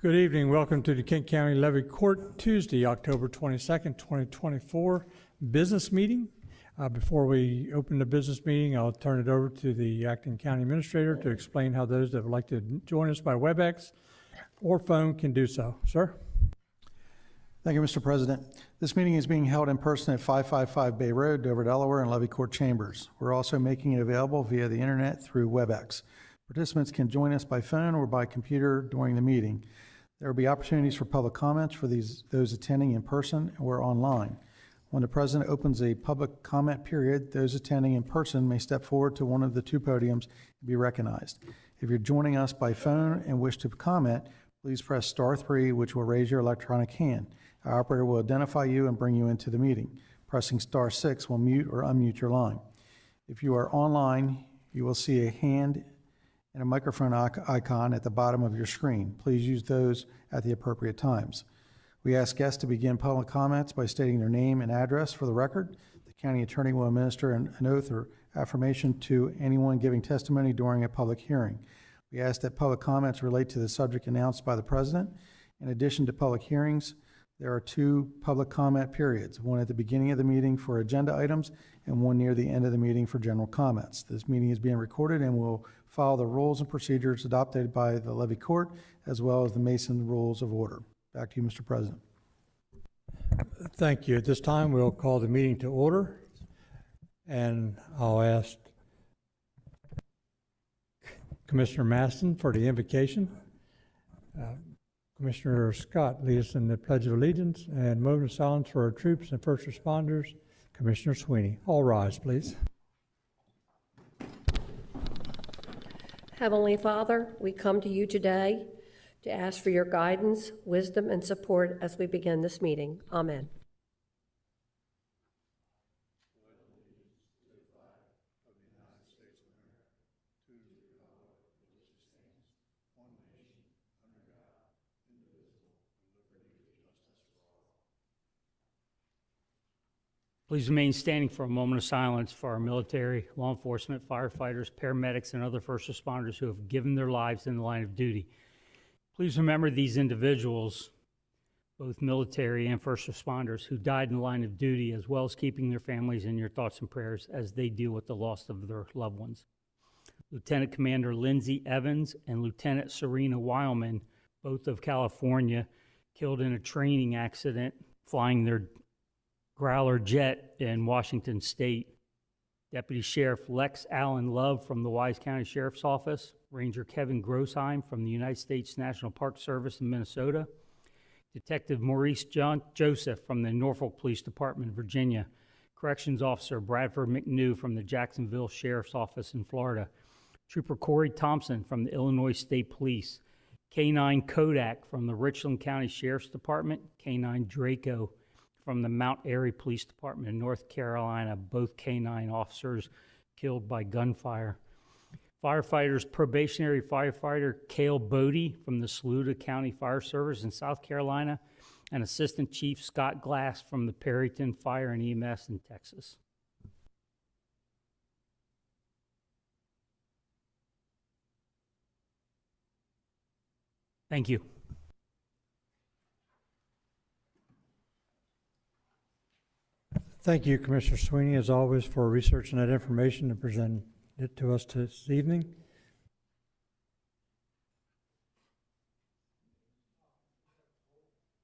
Good evening. Welcome to the Kent County Levy Court, Tuesday, October 22nd, 2024 business meeting. Before we open the business meeting, I'll turn it over to the acting county administrator to explain how those that would like to join us by WebEx or phone can do so. Sir? Thank you, Mr. President. This meeting is being held in person at 555 Bay Road, Dover, Delaware, and Levy Court Chambers. We're also making it available via the internet through WebEx. Participants can join us by phone or by computer during the meeting. There will be opportunities for public comments for those attending in person or online. When the President opens a public comment period, those attending in person may step forward to one of the two podiums and be recognized. If you're joining us by phone and wish to comment, please press *3, which will raise your electronic hand. Our operator will identify you and bring you into the meeting. Pressing *6 will mute or unmute your line. If you are online, you will see a hand and a microphone icon at the bottom of your screen. Please use those at the appropriate times. We ask guests to begin public comments by stating their name and address for the record. The county attorney will administer an oath or affirmation to anyone giving testimony during a public hearing. We ask that public comments relate to the subject announced by the President. In addition to public hearings, there are two public comment periods, one at the beginning of the meeting for agenda items and one near the end of the meeting for general comments. This meeting is being recorded and will follow the rules and procedures adopted by the Levy Court as well as the Mason Rules of Order. Back to you, Mr. President. Thank you. At this time, we'll call the meeting to order, and I'll ask Commissioner Maston for the invocation. Commissioner Scott, lead us in the Pledge of Allegiance and moment of silence for our troops and first responders. Commissioner Sweeney. All rise, please. Heavenly Father, we come to you today to ask for your guidance, wisdom, and support as we begin this meeting. Amen. Please remain standing for a moment of silence for our military, law enforcement, firefighters, paramedics, and other first responders who have given their lives in the line of duty. Please remember these individuals, both military and first responders, who died in the line of duty, as well as keeping their families in your thoughts and prayers as they deal with the loss of their loved ones. Lieutenant Commander Lindsay Evans and Lieutenant Serena Weilman, both of California, killed in a training accident flying their Growler jet in Washington State. Deputy Sheriff Lex Allen Love from the Wise County Sheriff's Office, Ranger Kevin Grosheim from the United States National Park Service in Minnesota, Detective Maurice Joseph from the Norfolk Police Department, Virginia, Corrections Officer Bradford McNew from the Jacksonville Sheriff's Office in Florida, Trooper Corey Thompson from the Illinois State Police, K-9 Kodak from the Richland County Sheriff's Department, K-9 Draco from the Mount Airy Police Department in North Carolina, both K-9 officers killed by gunfire. Firefighters, probationary firefighter Cale Bodie from the Saluda County Fire Service in South Carolina, and Assistant Chief Scott Glass from the Perryton Fire and EMS in Texas. Thank you. Thank you, Commissioner Sweeney, as always, for researching that information and presenting it to us this evening.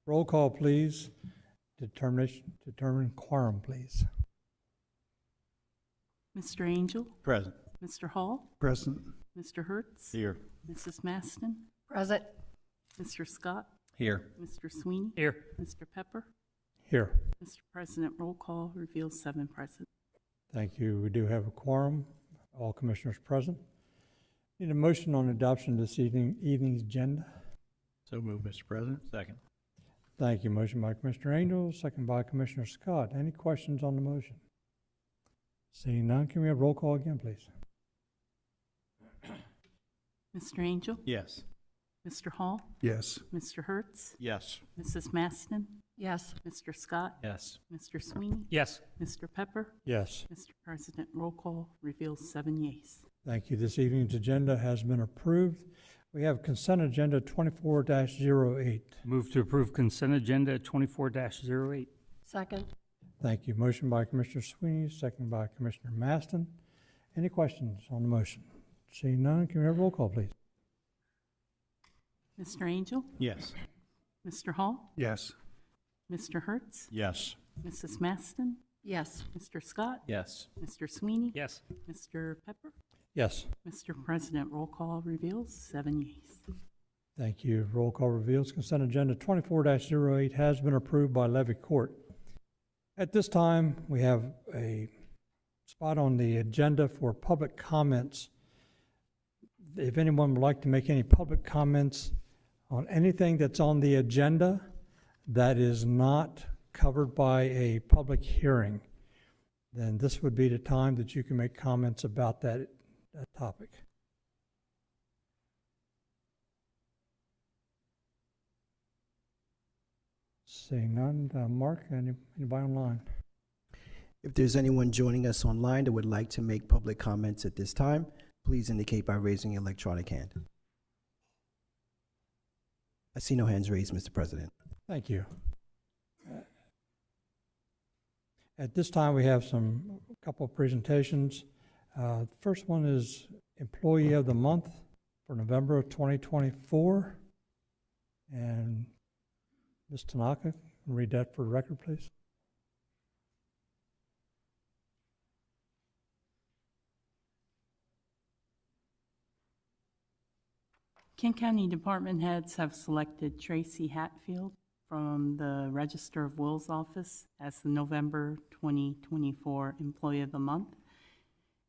Roll call, please. Determine quorum, please. Mr. Angel? Present. Mr. Hall? Present. Mr. Hertz? Here. Mrs. Maston? Present. Mr. Scott? Here. Mr. Sweeney? Here. Mr. Pepper? Here. Mr. President, roll call reveals 7 present. Thank you. We do have a quorum, all commissioners present. Need a motion on adoption of this evening's agenda. So moved, Mr. President. Second. Thank you. Motion by Commissioner Angel, second by Commissioner Scott. Any questions on the motion? Seeing none, can we have roll call again, please? Mr. Angel? Yes. Mr. Hall? Yes. Mr. Hertz? Yes. Mrs. Maston? Yes. Mr. Scott? Yes. Mr. Sweeney? Yes. Mr. Pepper? Yes. Mr. President, roll call reveals 7 yeas. Thank you. This evening's agenda has been approved. We have consent agenda 24-08. Move to approve consent agenda 24-08. Second. Thank you. Motion by Commissioner Sweeney, second by Commissioner Maston. Any questions on the motion? Seeing none, can we have a roll call, please? Mr. Angel? Yes. Mr. Hall? Yes. Mr. Hertz? Yes. Mrs. Maston? Yes. Mr. Scott? Yes. Mr. Sweeney? Yes. Mr. Pepper? Yes. Mr. President, roll call reveals 7 yeas. Thank you. Roll call reveals consent agenda 24-08 has been approved by Levy Court. At this time, we have a spot on the agenda for public comments. If anyone would like to make any public comments on anything that's on the agenda that is not covered by a public hearing, then this would be the time that you can make comments about that topic. Seeing none, Mark, anybody online? If there's anyone joining us online that would like to make public comments at this time, please indicate by raising your electronic hand. I see no hands raised, Mr. President. Thank you. At this time, we have a couple of presentations. The first one is Employee of the Month for November of 2024. And Ms. Tanaka, read that for the record, please. Kent County Department heads have selected Tracy Hatfield from the Register of Wills office as the November 2024 Employee of the Month.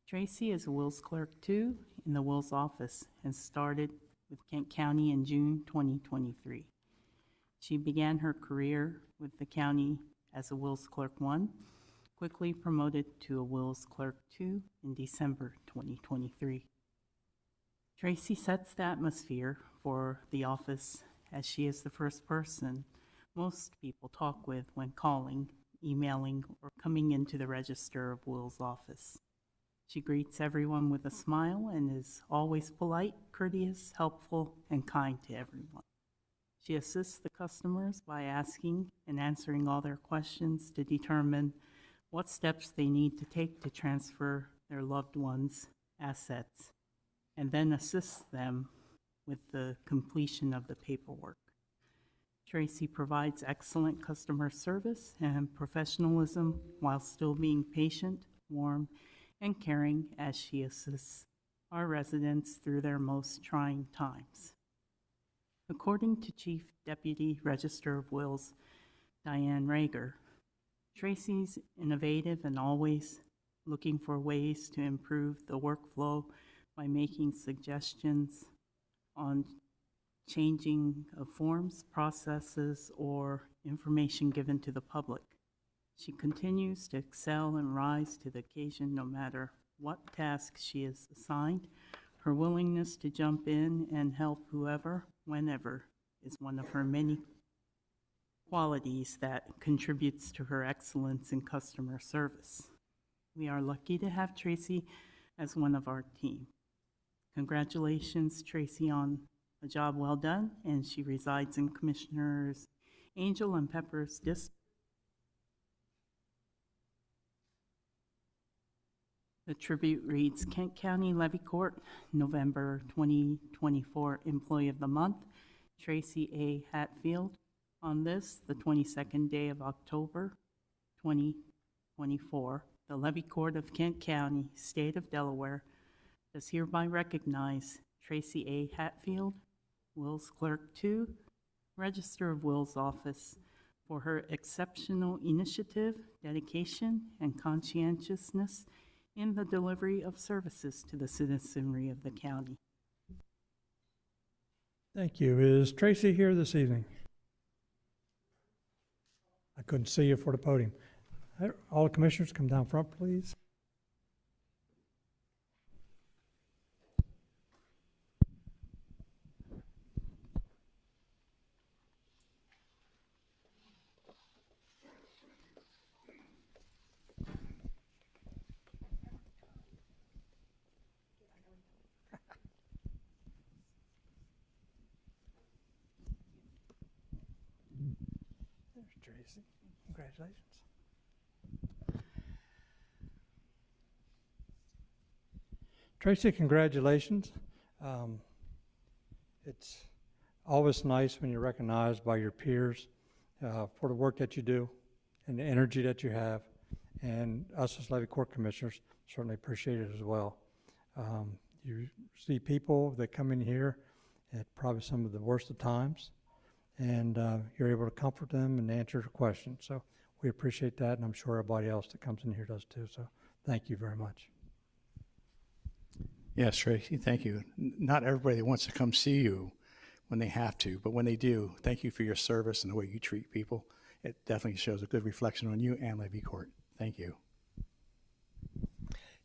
Tracy is a Wills Clerk 2 in the Wills office and started with Kent County in June 2023. She began her career with the county as a Wills Clerk 1, quickly promoted to a Wills Clerk 2 in December 2023. Tracy sets the atmosphere for the office as she is the first person most people talk with when calling, emailing, or coming into the Register of Wills office. She greets everyone with a smile and is always polite, courteous, helpful, and kind to everyone. She assists the customers by asking and answering all their questions to determine what steps they need to take to transfer their loved ones' assets, and then assists them with the completion of the paperwork. Tracy provides excellent customer service and professionalism while still being patient, warm, and caring as she assists our residents through their most trying times. According to Chief Deputy Register of Wills, Diane Rager, Tracy's innovative and always looking for ways to improve the workflow by making suggestions on changing of forms, processes, or information given to the public. She continues to excel and rise to the occasion no matter what task she is assigned. Her willingness to jump in and help whoever, whenever, is one of her many qualities that contributes to her excellence in customer service. We are lucky to have Tracy as one of our team. Congratulations, Tracy, on a job well done, and she resides in Commissioners Angel and Pepper's district. The tribute reads, Kent County Levy Court, November 2024 Employee of the Month, Tracy A. Hatfield. On this, the 22nd day of October 2024, the Levy Court of Kent County, State of Delaware, does hereby recognize Tracy A. Hatfield, Wills Clerk 2, Register of Wills Office, for her exceptional initiative, dedication, and conscientiousness in the delivery of services to the citizenry of the county. Thank you. Is Tracy here this evening? I couldn't see you for the podium. All the commissioners come down front, please. Tracy. Congratulations. Tracy, congratulations. It's always nice when you're recognized by your peers for the work that you do and the energy that you have. And us as Levy Court Commissioners certainly appreciate it as well. You see people that come in here at probably some of the worst of times, and you're able to comfort them and answer their questions. So we appreciate that, and I'm sure everybody else that comes in here does too. So thank you very much. Yes, Tracy, thank you. Not everybody wants to come see you when they have to, but when they do, thank you for your service and the way you treat people. It definitely shows a good reflection on you and Levy Court. Thank you.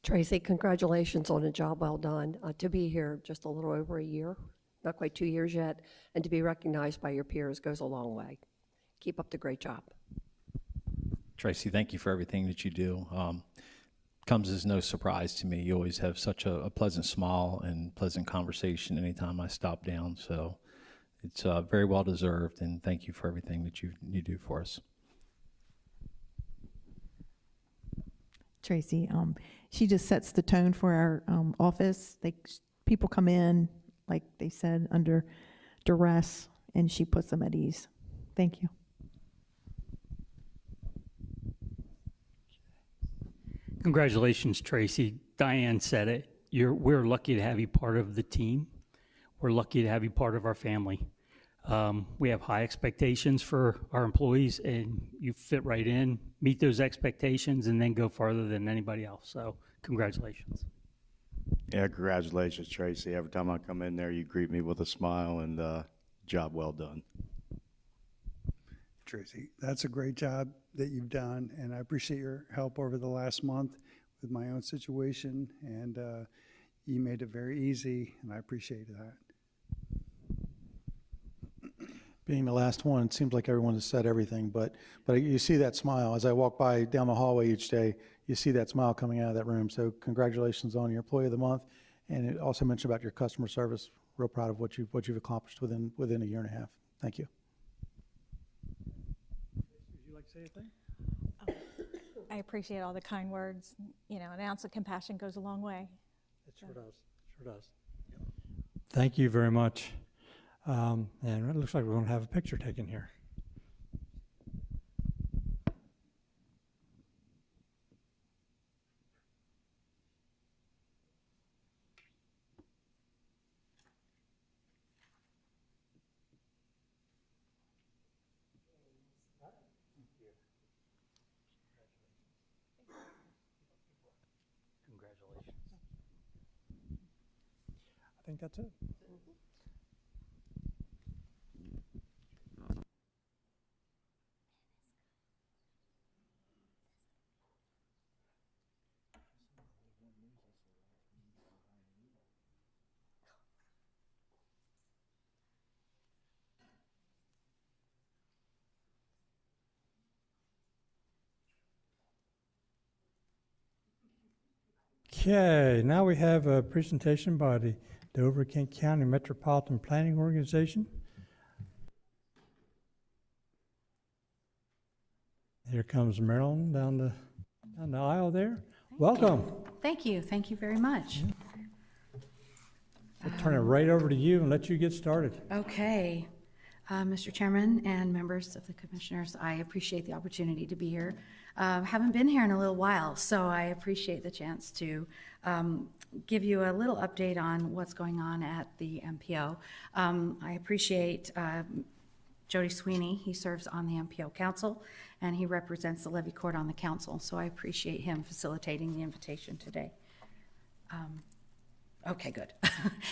Tracy, congratulations on a job well done. To be here just a little over a year, not quite 2 years yet, and to be recognized by your peers goes a long way. Keep up the great job. Tracy, thank you for everything that you do. Comes as no surprise to me. You always have such a pleasant smile and pleasant conversation anytime I stop down. So it's very well deserved, and thank you for everything that you do for us. Tracy, she just sets the tone for our office. People come in, like they said, under duress, and she puts them at ease. Thank you. Congratulations, Tracy. Diane said it. We're lucky to have you part of the team. We're lucky to have you part of our family. We have high expectations for our employees, and you fit right in, meet those expectations, and then go farther than anybody else. So congratulations. Yeah, congratulations, Tracy. Every time I come in there, you greet me with a smile, and job well done. Tracy, that's a great job that you've done, and I appreciate your help over the last month with my own situation, and you made it very easy, and I appreciate that. Being the last one, it seems like everyone has said everything, but you see that smile. As I walk by down the hallway each day, you see that smile coming out of that room. So congratulations on your Employee of the Month, and it also mentioned about your customer service. Real proud of what you've accomplished within a year and a half. Thank you. Would you like to say anything? I appreciate all the kind words. You know, an ounce of compassion goes a long way. It sure does. Sure does. Thank you very much. And it looks like we're going to have a picture taken here. Congratulations. I think that's it. Okay, now we have a presentation by the Dover-Kent County Metropolitan Planning Organization. Here comes Marilyn down the aisle there. Welcome. Thank you. Thank you very much. I'll turn it right over to you and let you get started. Okay. Mr. Chairman and members of the commissioners, I appreciate the opportunity to be here. Haven't been here in a little while, so I appreciate the chance to give you a little update on what's going on at the MPO. I appreciate Jody Sweeney. He serves on the MPO Council, and he represents the Levy Court on the Council, so I appreciate him facilitating the invitation today. Okay, good.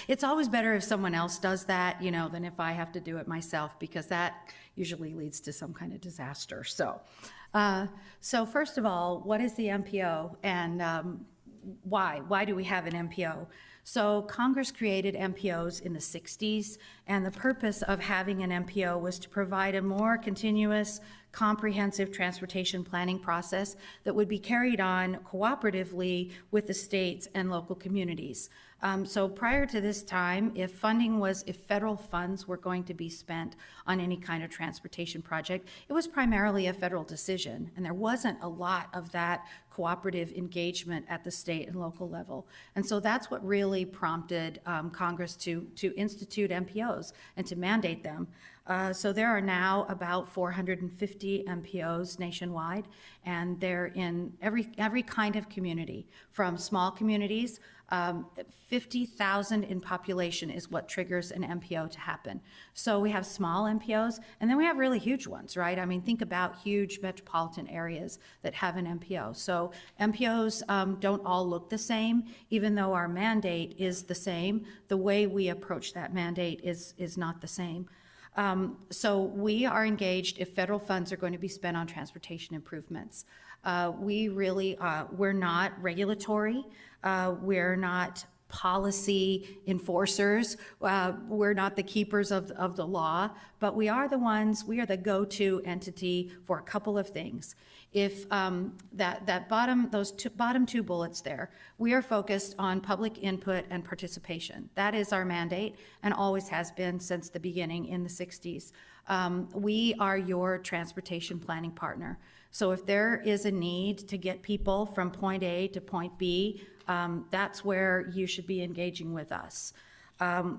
It's always better if someone else does that, you know, than if I have to do it myself, because that usually leads to some kind of disaster. So first of all, what is the MPO, and why? Why do we have an MPO? So Congress created MPOs in the 60s, and the purpose of having an MPO was to provide a more continuous, comprehensive transportation planning process that would be carried on cooperatively with the states and local communities. So prior to this time, if federal funds were going to be spent on any kind of transportation project, it was primarily a federal decision, and there wasn't a lot of that cooperative engagement at the state and local level. And so that's what really prompted Congress to institute MPOs and to mandate them. So there are now about 450 MPOs nationwide, and they're in every kind of community, from small communities. 50,000 in population is what triggers an MPO to happen. So we have small MPOs, and then we have really huge ones, right? I mean, think about huge metropolitan areas that have an MPO. So MPOs don't all look the same, even though our mandate is the same. The way we approach that mandate is not the same. So we are engaged if federal funds are going to be spent on transportation improvements. We're not regulatory. We're not policy enforcers. We're not the keepers of the law, but we are the go-to entity for a couple of things. If those bottom two bullets there, we are focused on public input and participation. That is our mandate and always has been since the beginning in the 60s. We are your transportation planning partner. So if there is a need to get people from point A to point B, that's where you should be engaging with us.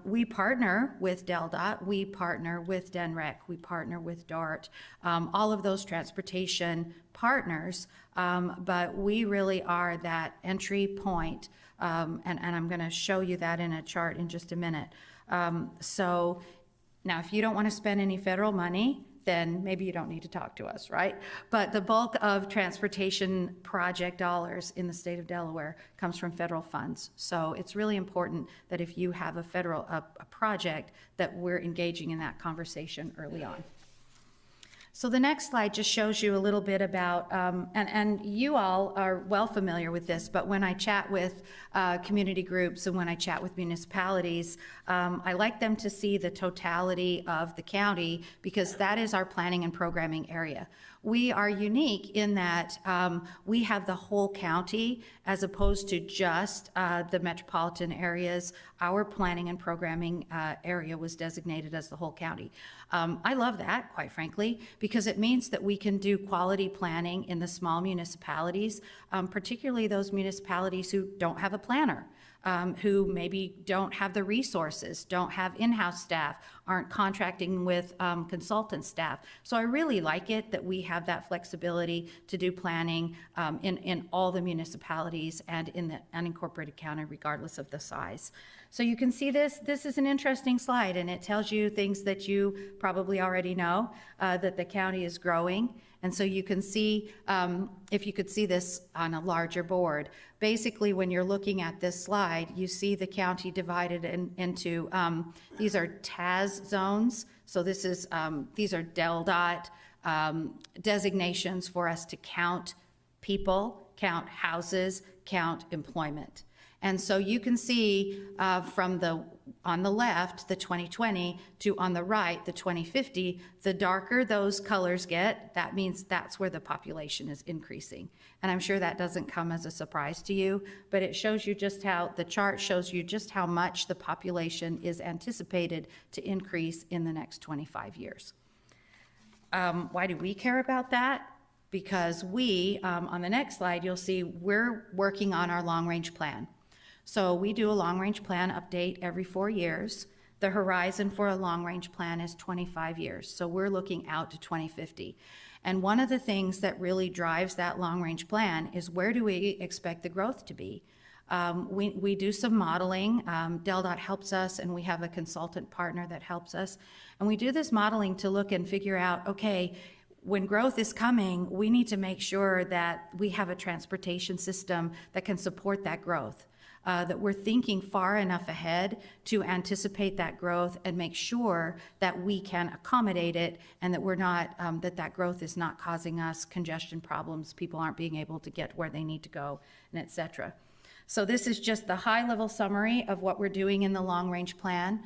We partner with DelDOT, we partner with DNREC, we partner with DART, all of those transportation partners, but we really are that entry point, and I'm going to show you that in a chart in just a minute. So now, if you don't want to spend any federal money, then maybe you don't need to talk to us, right? But the bulk of transportation project dollars in the state of Delaware comes from federal funds. So it's really important that if you have a project, that we're engaging in that conversation early on. So the next slide just shows you a little bit about, and you all are well familiar with this, but when I chat with community groups and when I chat with municipalities, I like them to see the totality of the county because that is our planning and programming area. We are unique in that we have the whole county as opposed to just the metropolitan areas. Our planning and programming area was designated as the whole county. I love that, quite frankly, because it means that we can do quality planning in the small municipalities, particularly those municipalities who don't have a planner. Who maybe don't have the resources, don't have in-house staff, aren't contracting with consultant staff. So I really like it that we have that flexibility to do planning in all the municipalities and in the unincorporated county, regardless of the size. So you can see this is an interesting slide, and it tells you things that you probably already know, that the county is growing. And so you can see, if you could see this on a larger board, basically when you're looking at this slide, you see the county divided into, these are TAS zones. So this is, these are DelDOT designations for us to count people, count houses, count employment. And so you can see from on the left, the 2020, to on the right, the 2050, the darker those colors get, that means that's where the population is increasing. And I'm sure that doesn't come as a surprise to you, but it shows you just how, the chart shows you just how much the population is anticipated to increase in the next 25 years. Why do we care about that? Because we, on the next slide, you'll see we're working on our long-range plan. So we do a long-range plan update every 4 years. The horizon for a long-range plan is 25 years. So we're looking out to 2050. And one of the things that really drives that long-range plan is where do we expect the growth to be? We do some modeling. DelDOT helps us, and we have a consultant partner that helps us. And we do this modeling to look and figure out, okay, when growth is coming, we need to make sure that we have a transportation system that can support that growth. That we're thinking far enough ahead to anticipate that growth and make sure that we can accommodate it and that we're not, that growth is not causing us congestion problems, people aren't being able to get where they need to go, and et cetera. So this is just the high-level summary of what we're doing in the long-range plan.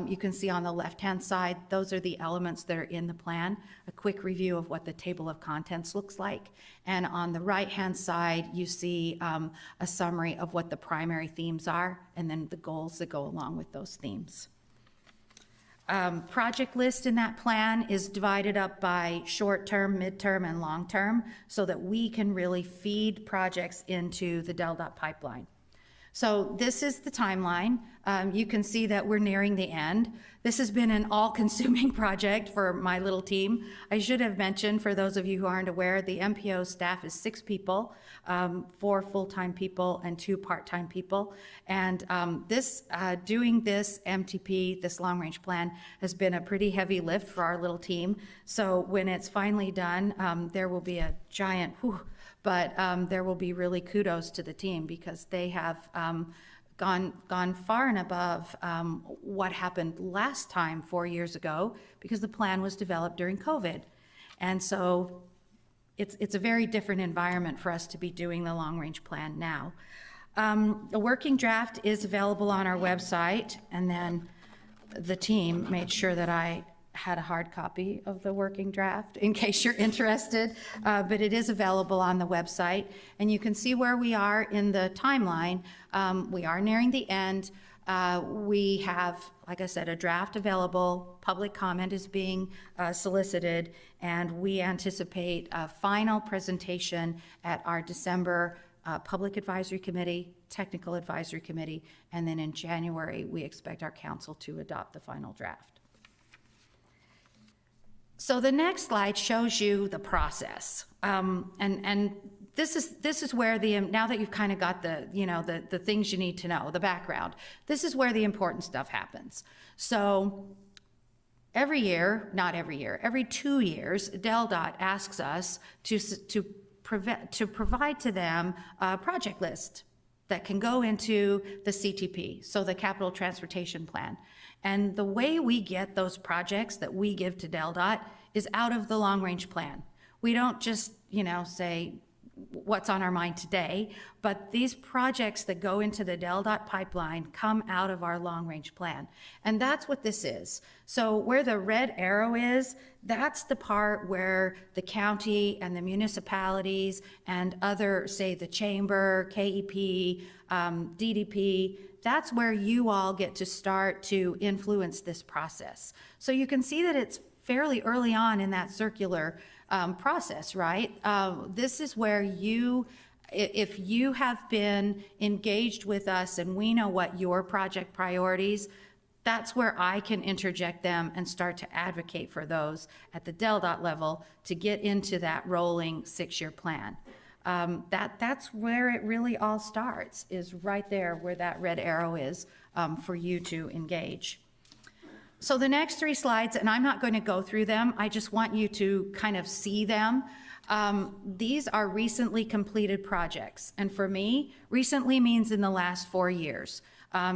You can see on the left-hand side, those are the elements that are in the plan, a quick review of what the table of contents looks like. And on the right-hand side, you see a summary of what the primary themes are, and then the goals that go along with those themes. Project list in that plan is divided up by short-term, mid-term, and long-term so that we can really feed projects into the DELDOT pipeline. So this is the timeline. You can see that we're nearing the end. This has been an all-consuming project for my little team. I should have mentioned, for those of you who aren't aware, the MPO staff is 6 people, 4 full-time people and 2 part-time people. And doing this MTP, this long-range plan, has been a pretty heavy lift for our little team. So when it's finally done, there will be a giant whew, but there will be really kudos to the team because they have gone far and above what happened last time 4 years ago, because the plan was developed during COVID. And so it's a very different environment for us to be doing the long-range plan now. A working draft is available on our website, and then the team made sure that I had a hard copy of the working draft in case you're interested, but it is available on the website, and you can see where we are in the timeline. We are nearing the end. We have, like I said, a draft available. Public comment is being solicited, and we anticipate a final presentation at our December Public Advisory Committee, Technical Advisory Committee, and then in January, we expect our council to adopt the final draft. So the next slide shows you the process, and this is where now that you've kind of got the things you need to know, the background, this is where the important stuff happens. So every 2 years, DELDOT asks us to provide to them a project list that can go into the CTP, so the Capital Transportation Plan. And the way we get those projects that we give to DELDOT is out of the long-range plan. We don't just, say what's on our mind today, but these projects that go into the DELDOT pipeline come out of our long-range plan. And that's what this is. So where the red arrow is, that's the part where the county and the municipalities and other, say the chamber, KEP, DDP, that's where you all get to start to influence this process. So you can see that it's fairly early on in that circular process, right? This is where if you have been engaged with us and we know what your project priorities, that's where I can interject them and start to advocate for those at the DELDOT level to get into that rolling 6-year plan. That's where it really all starts, is right there where that red arrow is for you to engage. So the next 3 slides, and I'm not going to go through them, I just want you to kind of see them. These are recently completed projects, and for me, recently means in the last 4 years.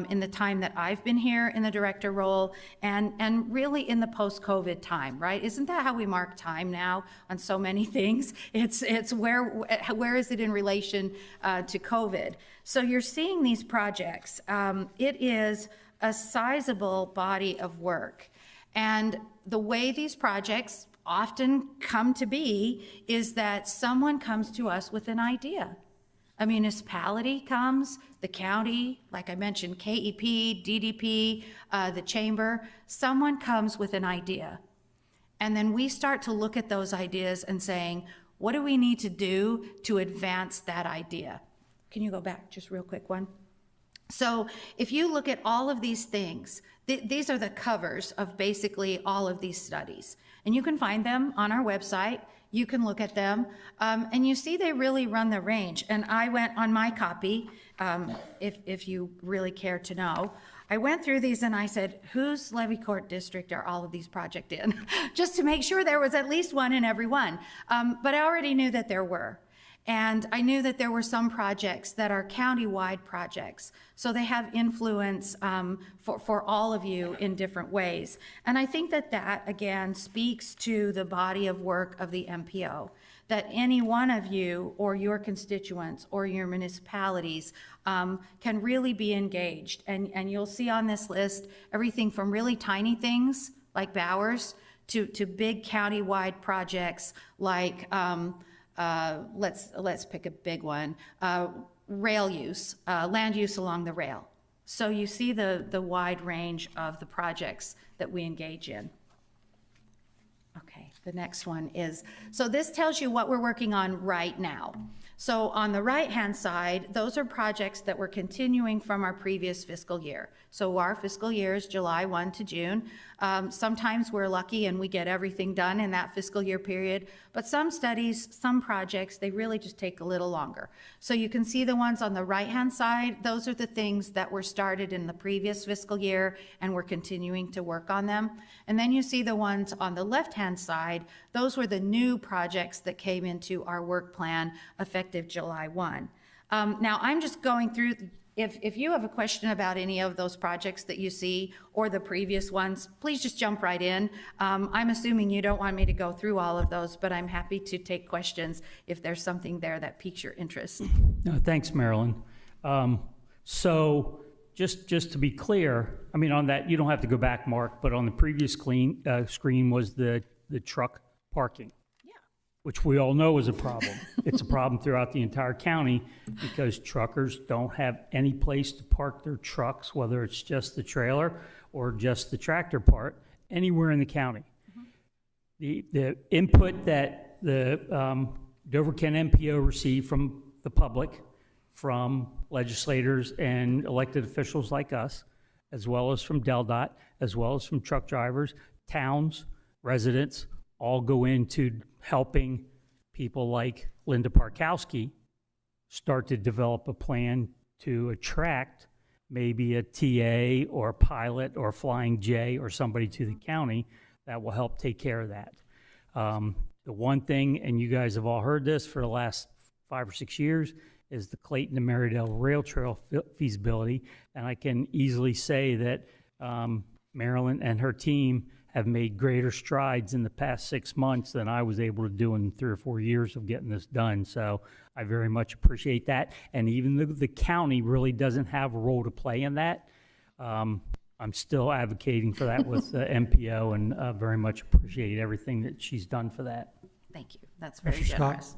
In the time that I've been here in the director role, and really in the post-COVID time, right? Isn't that how we mark time now on so many things? It's where is it in relation to COVID? So you're seeing these projects. It is a sizable body of work. And the way these projects often come to be is that someone comes to us with an idea. A municipality comes, the county, like I mentioned, KEP, DDP, the chamber, someone comes with an idea. And then we start to look at those ideas and saying, what do we need to do to advance that idea? Can you go back just real quick one? So if you look at all of these things, these are the covers of basically all of these studies. And you can find them on our website. You can look at them, and you see they really run the range. And I went on my copy, if you really care to know. I went through these and I said, whose levy court district are all of these projects in? Just to make sure there was at least one in every one. But I already knew that there were. And I knew that there were some projects that are county-wide projects, so they have influence for all of you in different ways. And I think that that, again, speaks to the body of work of the MPO, that any one of you or your constituents or your municipalities can really be engaged. And you'll see on this list everything from really tiny things like Bowers to big county-wide projects like let's pick a big one, rail use, land use along the rail. So you see the wide range of the projects that we engage in. Okay, the next one is, so this tells you what we're working on right now. So on the right-hand side, those are projects that we're continuing from our previous fiscal year. So our fiscal year is July 1 to June. Sometimes we're lucky and we get everything done in that fiscal year period, but some studies, some projects, they really just take a little longer. So you can see the ones on the right-hand side, those are the things that were started in the previous fiscal year and we're continuing to work on them. And then you see the ones on the left-hand side, those were the new projects that came into our work plan effective July 1. Now I'm just going through, if you have a question about any of those projects that you see or the previous ones, please just jump right in. I'm assuming you don't want me to go through all of those, but I'm happy to take questions if there's something there that piques your interest. No, thanks, Marilyn. So just to be clear, I mean, on that, you don't have to go back, Mark, but on the previous screen was the truck parking, which we all know is a problem. It's a problem throughout the entire county because truckers don't have any place to park their trucks, whether it's just the trailer or just the tractor part, anywhere in the county. The input that the Dover-Kent MPO received from the public, from legislators and elected officials like us, as well as from DelDOT, as well as from truck drivers, towns, residents, all go into helping people like Linda Parkowski start to develop a plan to attract maybe a TA or a pilot or a Flying J or somebody to the county that will help take care of that. The one thing, and you guys have all heard this for the last 5 or 6 years, is the Clayton to Marydale Rail Trail feasibility. And I can easily say that Marilyn and her team have made greater strides in the past 6 months than I was able to do in 3 or 4 years of getting this done. So I very much appreciate that. And even though the county really doesn't have a role to play in that, I'm still advocating for that with MPO and very much appreciate everything that she's done for that. Thank you. That's very Mr. Scott? generous.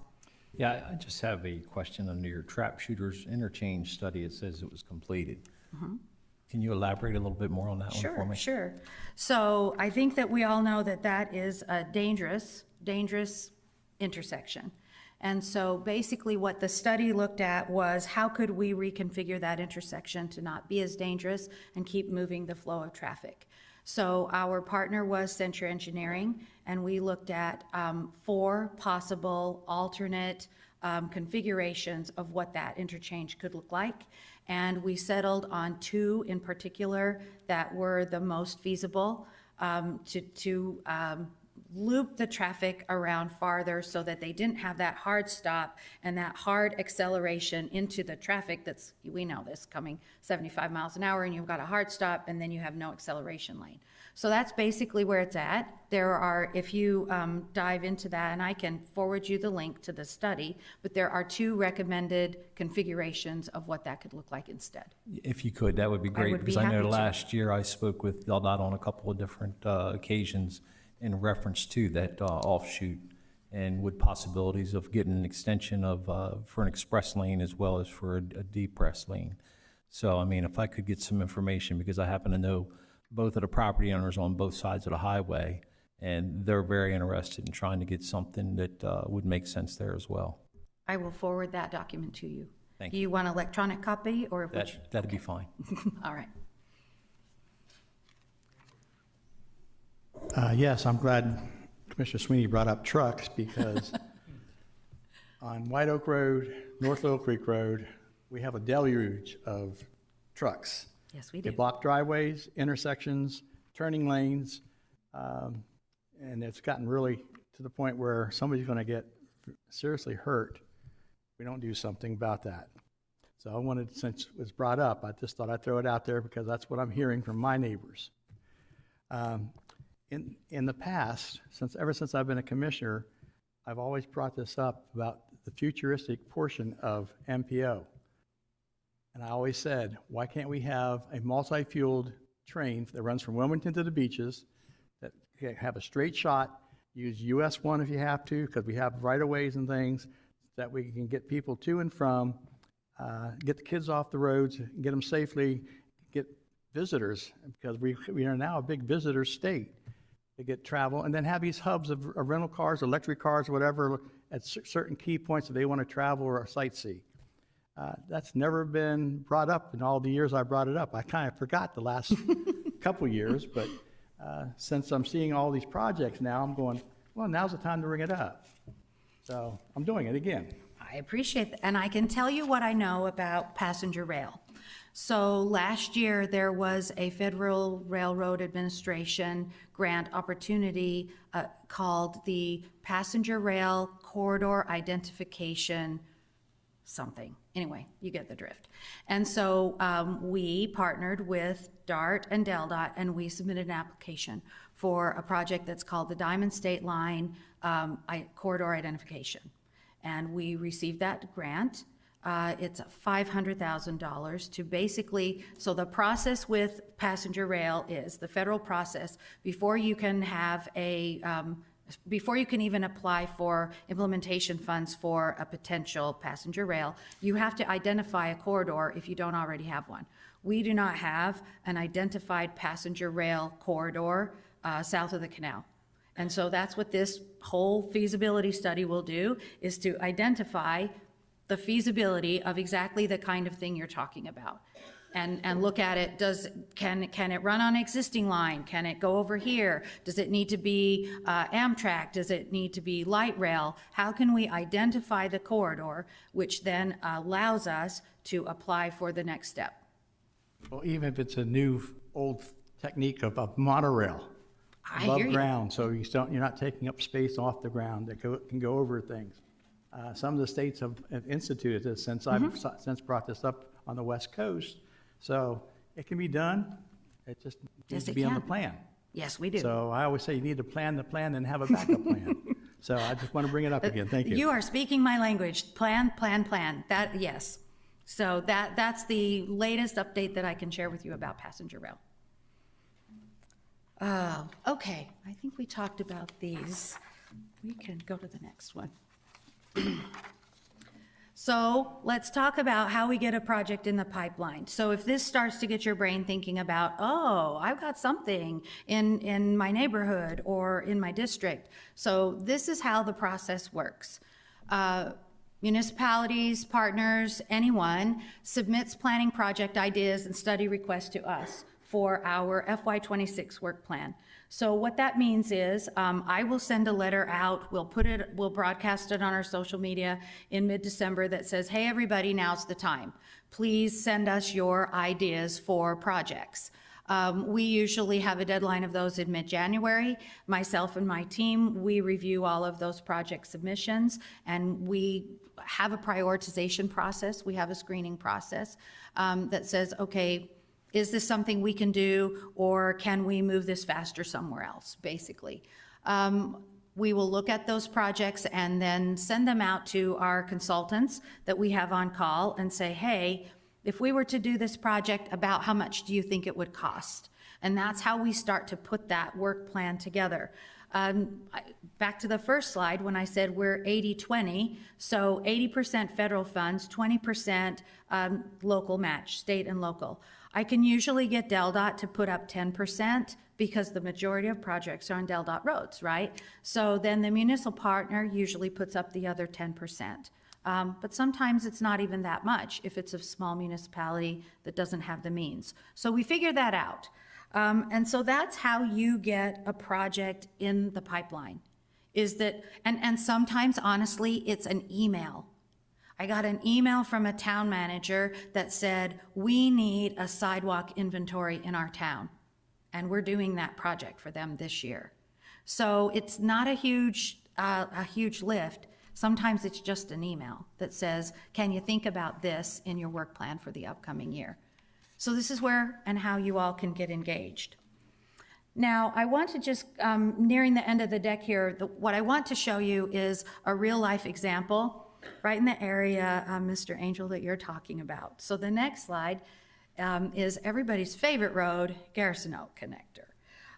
Yeah, I just have a question under your trap shooters interchange study. It says it was completed. Can you elaborate a little bit more on that one for me? Sure. So I think that we all know that that is a dangerous intersection. And so basically what the study looked at was how could we reconfigure that intersection to not be as dangerous and keep moving the flow of traffic. So our partner was Century Engineering, and we looked at 4 possible alternate configurations of what that interchange could look like. And we settled on 2 in particular that were the most feasible to loop the traffic around farther so that they didn't have that hard stop and that hard acceleration into the traffic that's, we know this, coming 75 miles an hour and you've got a hard stop and then you have no acceleration lane. So that's basically where it's at. There are, if you dive into that, and I can forward you the link to the study, but there are 2 recommended configurations of what that could look like instead. If you could, that would be great, because I know last year I spoke with DelDOT on a couple of different occasions in reference to that offshoot and with possibilities of getting an extension of for an express lane as well as for a depress lane. So, I mean, if I could get some information, because I happen to know both of the property owners on both sides of the highway, and they're very interested in trying to get something that would make sense there as well. I will forward that document to you. Thank you. Do you want an electronic copy or which? That'd be fine. All right. Yes, I'm glad Commissioner Sweeney brought up trucks, because on White Oak Road, North Little Creek Road, we have a deluge of trucks. Yes, we do. They block driveways, intersections, turning lanes, and it's gotten really to the point where somebody's going to get seriously hurt we don't do something about that. So I wanted, since it was brought up, I just thought I'd throw it out there because that's what I'm hearing from my neighbors. In the past, ever since I've been a commissioner, I've always brought this up about the futuristic portion of MPO. And I always said, why can't we have a multi-fueled train that runs from Wilmington to the beaches, that can have a straight shot, use US 1 if you have to, because we have right-of-ways and things, that we can get people to and from, get the kids off the roads, get them safely, get visitors, because we are now a big visitor state, to get travel, and then have these hubs of rental cars, electric cars, whatever, at certain key points that they want to travel or sightsee. That's never been brought up in all the years I brought it up. I kind of forgot the last couple years, but since I'm seeing all these projects now, I'm going, well, now's the time to bring it up. So I'm doing it again. I appreciate that. And I can tell you what I know about passenger rail. So last year, there was a Federal Railroad Administration grant opportunity called the Passenger Rail Corridor Identification something. Anyway, you get the drift. And so we partnered with DART and DelDOT, and we submitted an application for a project that's called the Diamond State Line Corridor Identification. And we received that grant. It's $500,000 to basically, so the process with passenger rail is, the federal process, before you can have before you can even apply for implementation funds for a potential passenger rail, you have to identify a corridor if you don't already have one. We do not have an identified passenger rail corridor south of the canal. And so that's what this whole feasibility study will do, is to identify the feasibility of exactly the kind of thing you're talking about. And look at it, can it run on existing line? Can it go over here? Does it need to be Amtrak? Does it need to be light rail? How can we identify the corridor, which then allows us to apply for the next step? Well, even if it's a new, old technique of monorail, above ground, so you're not taking up space off the ground that can go over things. Some of the states have instituted this since I've since brought this up on the West Coast. So it can be done. It just needs to be on the plan. Yes, we do. So I always say you need to plan the plan and have a backup plan. So I just want to bring it up again. Thank you. You are speaking my language. Plan, plan, plan. That, yes. So that's the latest update that I can share with you about passenger rail. Okay, I think we talked about these. We can go to the next one. So let's talk about how we get a project in the pipeline. So if this starts to get your brain thinking about, oh, I've got something in my neighborhood or in my district. So this is how the process works. Municipalities, partners, anyone submits planning project ideas and study requests to us for our FY26 work plan. So what that means is I will send a letter out, we'll broadcast it on our social media in mid-December that says, hey everybody, now's the time. Please send us your ideas for projects. We usually have a deadline of those in mid-January. Myself and my team, we review all of those project submissions, and we have a prioritization process. We have a screening process that says, okay, is this something we can do, or can we move this faster somewhere else, basically? We will look at those projects and then send them out to our consultants that we have on call and say, hey, if we were to do this project, about how much do you think it would cost? And that's how we start to put that work plan together. Back to the first slide when I said we're 80-20, so 80% federal funds, 20% local match, state and local. I can usually get DelDOT to put up 10% because the majority of projects are on DelDOT roads, right? So then the municipal partner usually puts up the other 10%. But sometimes it's not even that much if it's a small municipality that doesn't have the means. So we figure that out. And so that's how you get a project in the pipeline, is that, and sometimes honestly, it's an email. I got an email from a town manager that said, we need a sidewalk inventory in our town. And we're doing that project for them this year. So it's not a huge lift. Sometimes it's just an email that says, can you think about this in your work plan for the upcoming year? So this is where and how you all can get engaged. Now, I want to just, nearing the end of the deck here, what I want to show you is a real life example right in the area, Mr. Angel, that you're talking about. So the next slide is everybody's favorite road, Garrison Oak Connector.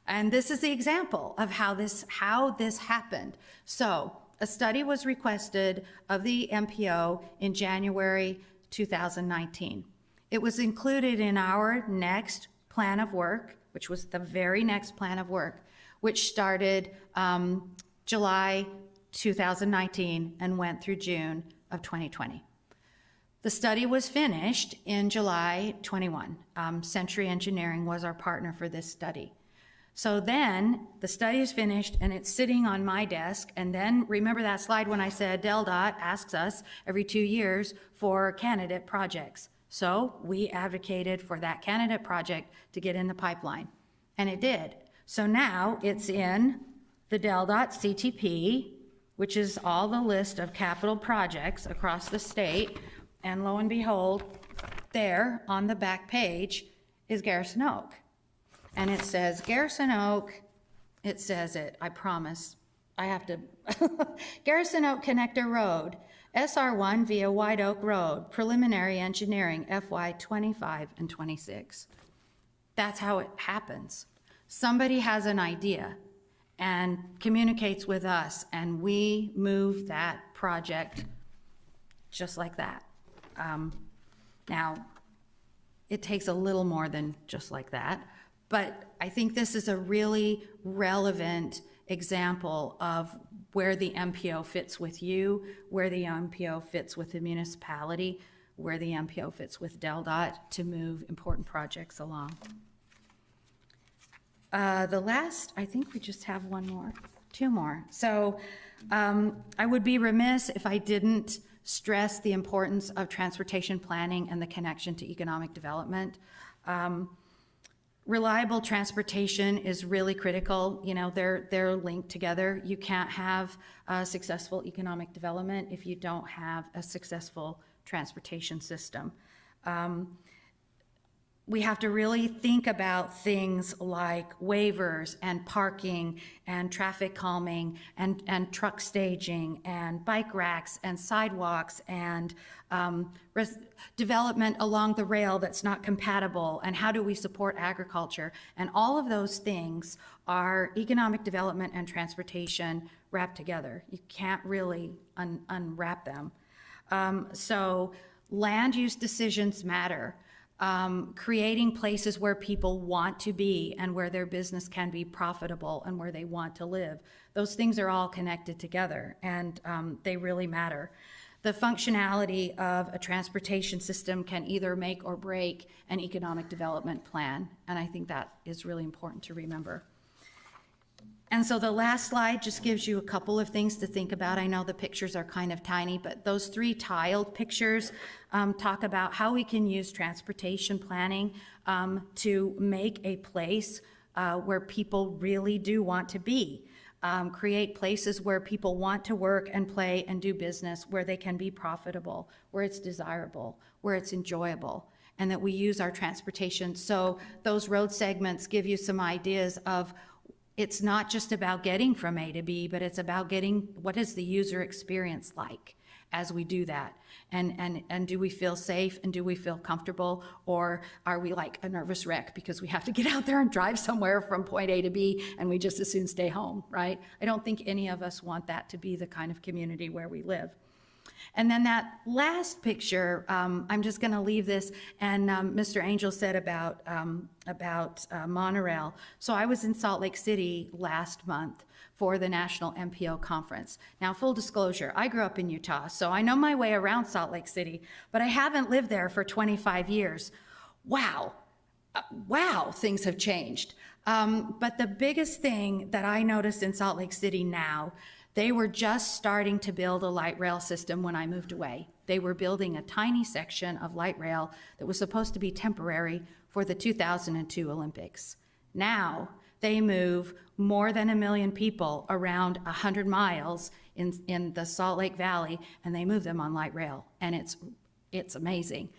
And this is the example of how this happened. So a study was requested of the MPO in January 2019. It was included in our next plan of work, which was the very next plan of work, which started July 2019 and went through June of 2020. The study was finished in July 21. Century Engineering was our partner for this study. So then the study is finished and it's sitting on my desk. And then remember that slide when I said DelDOT asks us every 2 years for candidate projects. So we advocated for that candidate project to get in the pipeline, and it did. So now it's in the DelDOT CTP, which is all the list of capital projects across the state, and lo and behold, there on the back page is Garrison Oak. And it says Garrison Oak, it says it, I promise. I have to, Garrison Oak Connector Road, SR1 via White Oak Road, preliminary engineering, FY 25 and 26. That's how it happens. Somebody has an idea and communicates with us, and we move that project just like that. Now, it takes a little more than just like that, but I think this is a really relevant example of where the MPO fits with you, where the MPO fits with the municipality, where the MPO fits with DelDOT to move important projects along. The last, I think we just have two more. So I would be remiss if I didn't stress the importance of transportation planning and the connection to economic development. Reliable transportation is really critical. You know, they're linked together. You can't have a successful economic development if you don't have a successful transportation system. We have to really think about things like waivers and parking and traffic calming and truck staging and bike racks and sidewalks and development along the rail that's not compatible, and how do we support agriculture. And all of those things are economic development and transportation wrapped together. You can't really unwrap them. So land use decisions matter. Creating places where people want to be and where their business can be profitable and where they want to live. Those things are all connected together, and they really matter. The functionality of a transportation system can either make or break an economic development plan, and I think that is really important to remember. And so the last slide just gives you a couple of things to think about. I know the pictures are kind of tiny, but those 3 tiled pictures talk about how we can use transportation planning to make a place where people really do want to be. Create places where people want to work and play and do business, where they can be profitable, where it's desirable, where it's enjoyable, and that we use our transportation. So those road segments give you some ideas of it's not just about getting from A to B, but it's about getting what is the user experience like as we do that. And do we feel safe and do we feel comfortable, or are we like a nervous wreck because we have to get out there and drive somewhere from point A to B and we just as soon stay home, right? I don't think any of us want that to be the kind of community where we live. And then that last picture, I'm just going to leave this, and Mr. Angel said about monorail. So I was in Salt Lake City last month for the National MPO Conference. Now, full disclosure, I grew up in Utah, so I know my way around Salt Lake City, but I haven't lived there for 25 years. Wow, things have changed. But the biggest thing that I noticed in Salt Lake City now, they were just starting to build a light rail system when I moved away. They were building a tiny section of light rail that was supposed to be temporary for the 2002 Olympics. Now they move more than 1 million people around 100 miles in the Salt Lake Valley, and they move them on light rail, and it's amazing.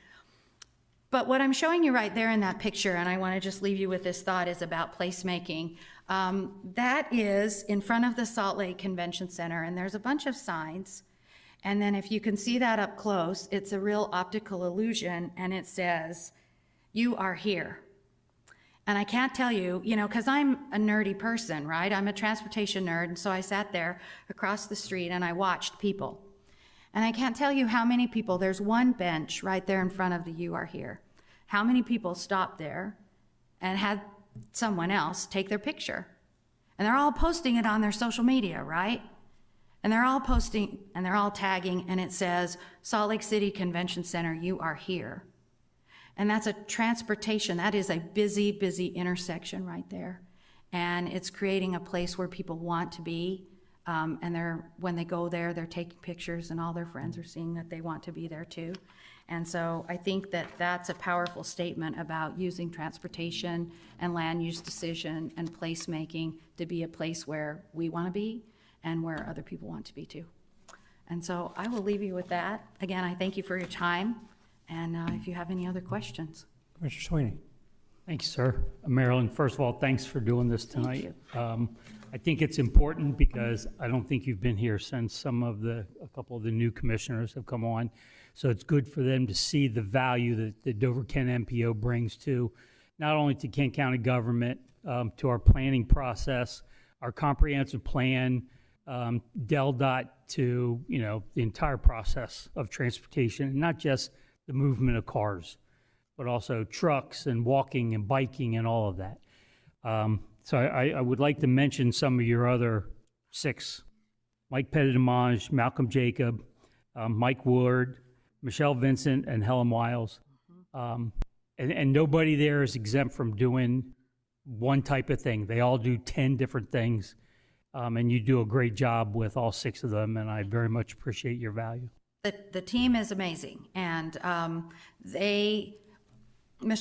But what I'm showing you right there in that picture, and I want to just leave you with this thought, is about placemaking. That is in front of the Salt Lake Convention Center, and there's a bunch of signs. And then if you can see that up close, it's a real optical illusion, and it says, "You are here." And I can't tell you, because I'm a nerdy person, right? I'm a transportation nerd, and so I sat there across the street and I watched people. And I can't tell you how many people, there's one bench right there in front of the "You Are Here." How many people stopped there and had someone else take their picture? And they're all posting it on their social media, right? And they're all posting and they're all tagging, and it says, "Salt Lake City Convention Center, you are here." And that's a transportation, that is a busy, busy intersection right there. And it's creating a place where people want to be. And when they go there, they're taking pictures, and all their friends are seeing that they want to be there too. And so I think that that's a powerful statement about using transportation and land use decision and placemaking to be a place where we want to be and where other people want to be too. And so I will leave you with that. Again, I thank you for your time. And if you have any other questions. Commissioner Sweeney. Thank you, sir. Marilyn, first of all, thanks for doing this tonight. I think it's important because I don't think you've been here since a couple of the new commissioners have come on. So it's good for them to see the value that the Dover-Kent MPO brings to not only to Kent County government, to our planning process, our comprehensive plan, DELDOT, to the entire process of transportation, and not just the movement of cars, but also trucks and walking and biking and all of that. So I would like to mention some of your other 6: Mike Pettit-Amage, Malcolm Jacob, Mike Wood, Michelle Vincent, and Helen Wiles. And nobody there is exempt from doing one type of thing. They all do 10 different things, and you do a great job with all 6 of them, and I very much appreciate your value. The team is amazing, and Mr.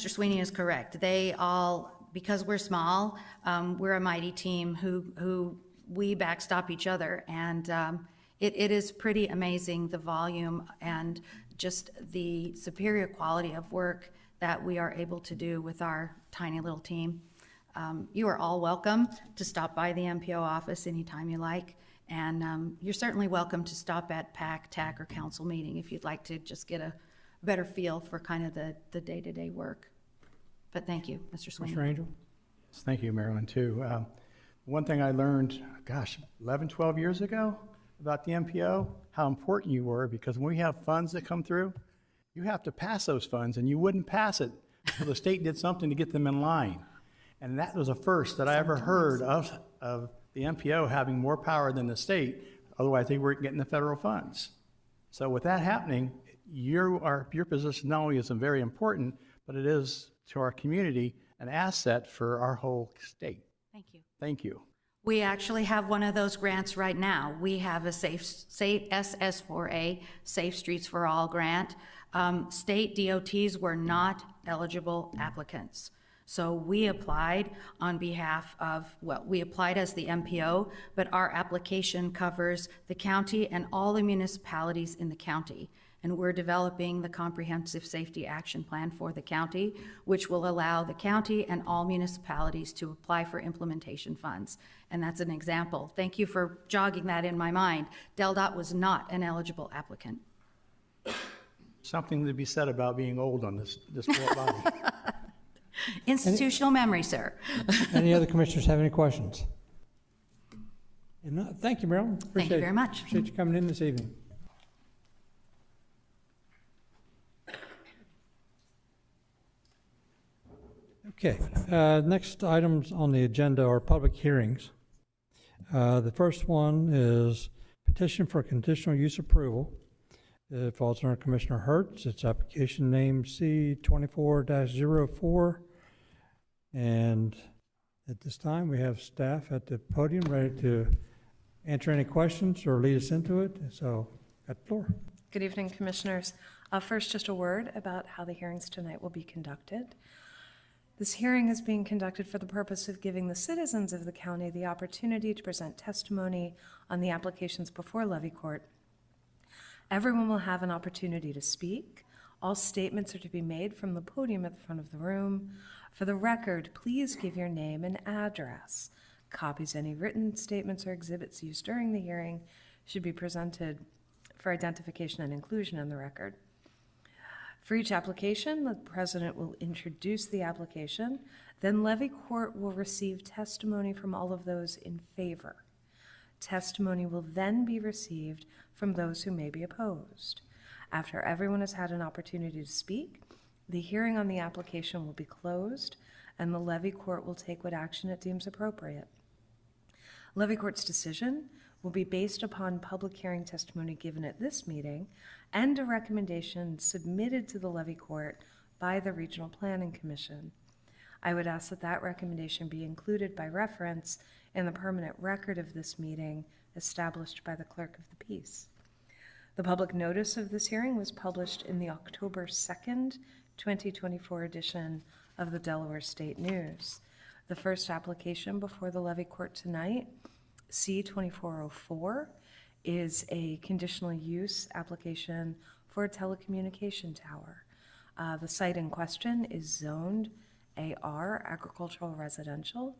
Sweeney is correct. They all, because we're small, we're a mighty team who we backstop each other, and it is pretty amazing, the volume and just the superior quality of work that we are able to do with our tiny little team. You are all welcome to stop by the MPO office anytime you like. And you're certainly welcome to stop at PAC, TAC, or council meeting if you'd like to just get a better feel for kind of the day-to-day work. But thank you, Mr. Sweeney. Mr. Angel. Thank you, Marilyn, too. One thing I learned, 11, 12 years ago about the MPO, how important you were, because when we have funds that come through, you have to pass those funds, and you wouldn't pass it until the state did something to get them in line. And that was a first that I ever heard of the MPO having more power than the state, otherwise they weren't getting the federal funds. So with that happening, your position not only is very important, but it is to our community an asset for our whole state. Thank you. Thank you. We actually have one of those grants right now. We have a safe SS4A, Safe Streets for All grant. State DOTs were not eligible applicants. So we applied on behalf of, we applied as the MPO, but our application covers the county and all the municipalities in the county. And we're developing the comprehensive safety action plan for the county, which will allow the county and all municipalities to apply for implementation funds. And that's an example. Thank you for jogging that in my mind. DELDOT was not an eligible applicant. Something to be said about being old on this body. Institutional memory, sir. Any other commissioners have any questions? If not, thank you, Marilyn. Thank you very much. Appreciate you coming in this evening. Okay, next items on the agenda are public hearings. The first one is petition for conditional use approval. It falls under Commissioner Hertz. It's application name C24-04. And at this time, we have staff at the podium ready to answer any questions or lead us into it. So, at the floor. Good evening, Commissioners. First, just a word about how the hearings tonight will be conducted. This hearing is being conducted for the purpose of giving the citizens of the county the opportunity to present testimony on the applications before Levy Court. Everyone will have an opportunity to speak. All statements are to be made from the podium at the front of the room. For the record, please give your name and address. Copies of any written statements or exhibits used during the hearing should be presented for identification and inclusion in the record. For each application, the president will introduce the application. Then Levy Court will receive testimony from all of those in favor. Testimony will then be received from those who may be opposed. After everyone has had an opportunity to speak, the hearing on the application will be closed, and the Levy Court will take what action it deems appropriate. Levy Court's decision will be based upon public hearing testimony given at this meeting and a recommendation submitted to the Levy Court by the Regional Planning Commission. I would ask that that recommendation be included by reference in the permanent record of this meeting established by the Clerk of the Peace. The public notice of this hearing was published in the October 2nd, 2024 edition of the Delaware State News. The first application before the Levy Court tonight, C-2404, is a conditional use application for a telecommunication tower. The site in question is zoned AR, agricultural residential.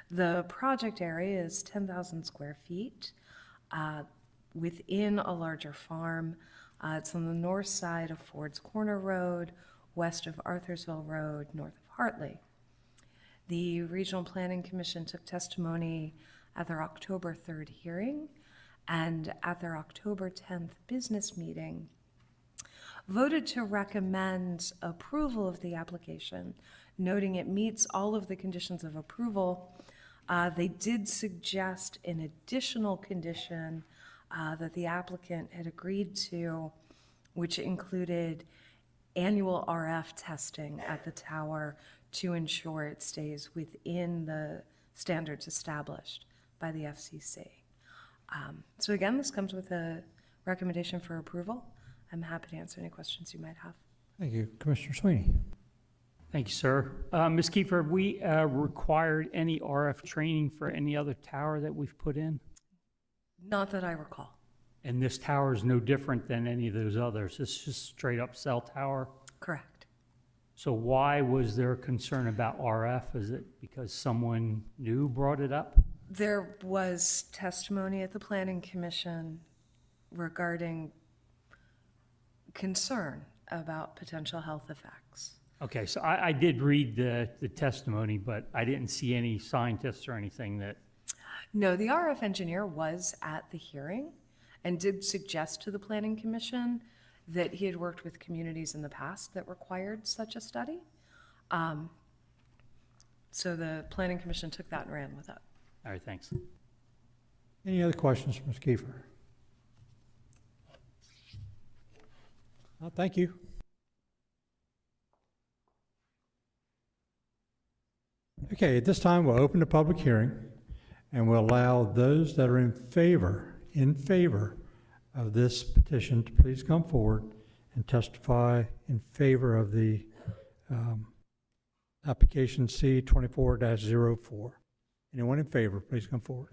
The project area is 10,000 square feet within a larger farm. It's on the north side of Ford's Corner Road, west of Arthursville Road, north of Hartley. The Regional Planning Commission took testimony at their October 3rd hearing and at their October 10th business meeting, voted to recommend approval of the application, noting it meets all of the conditions of approval. They did suggest an additional condition that the applicant had agreed to, which included annual RF testing at the tower to ensure it stays within the standards established by the FCC. So again, this comes with a recommendation for approval. I'm happy to answer any questions you might have. Thank you. Commissioner Sweeney. Thank you, sir. Ms. Kiefer, have we required any RF training for any other tower that we've put in? Not that I recall. And this tower is no different than any of those others. It's just straight up cell tower? Correct. So why was there concern about RF? Is it because someone new brought it up? There was testimony at the Planning Commission regarding concern about potential health effects. Okay, so I did read the testimony, but I didn't see any scientists or anything that... No, the RF engineer was at the hearing and did suggest to the Planning Commission that he had worked with communities in the past that required such a study. So the Planning Commission took that and ran with it. All right, thanks. Any other questions for Ms. Kiefer? Thank you. Okay, at this time, we'll open the public hearing and we'll allow those that are in favor of this petition to please come forward and testify in favor of the application C-24-04. Anyone in favor, please come forward.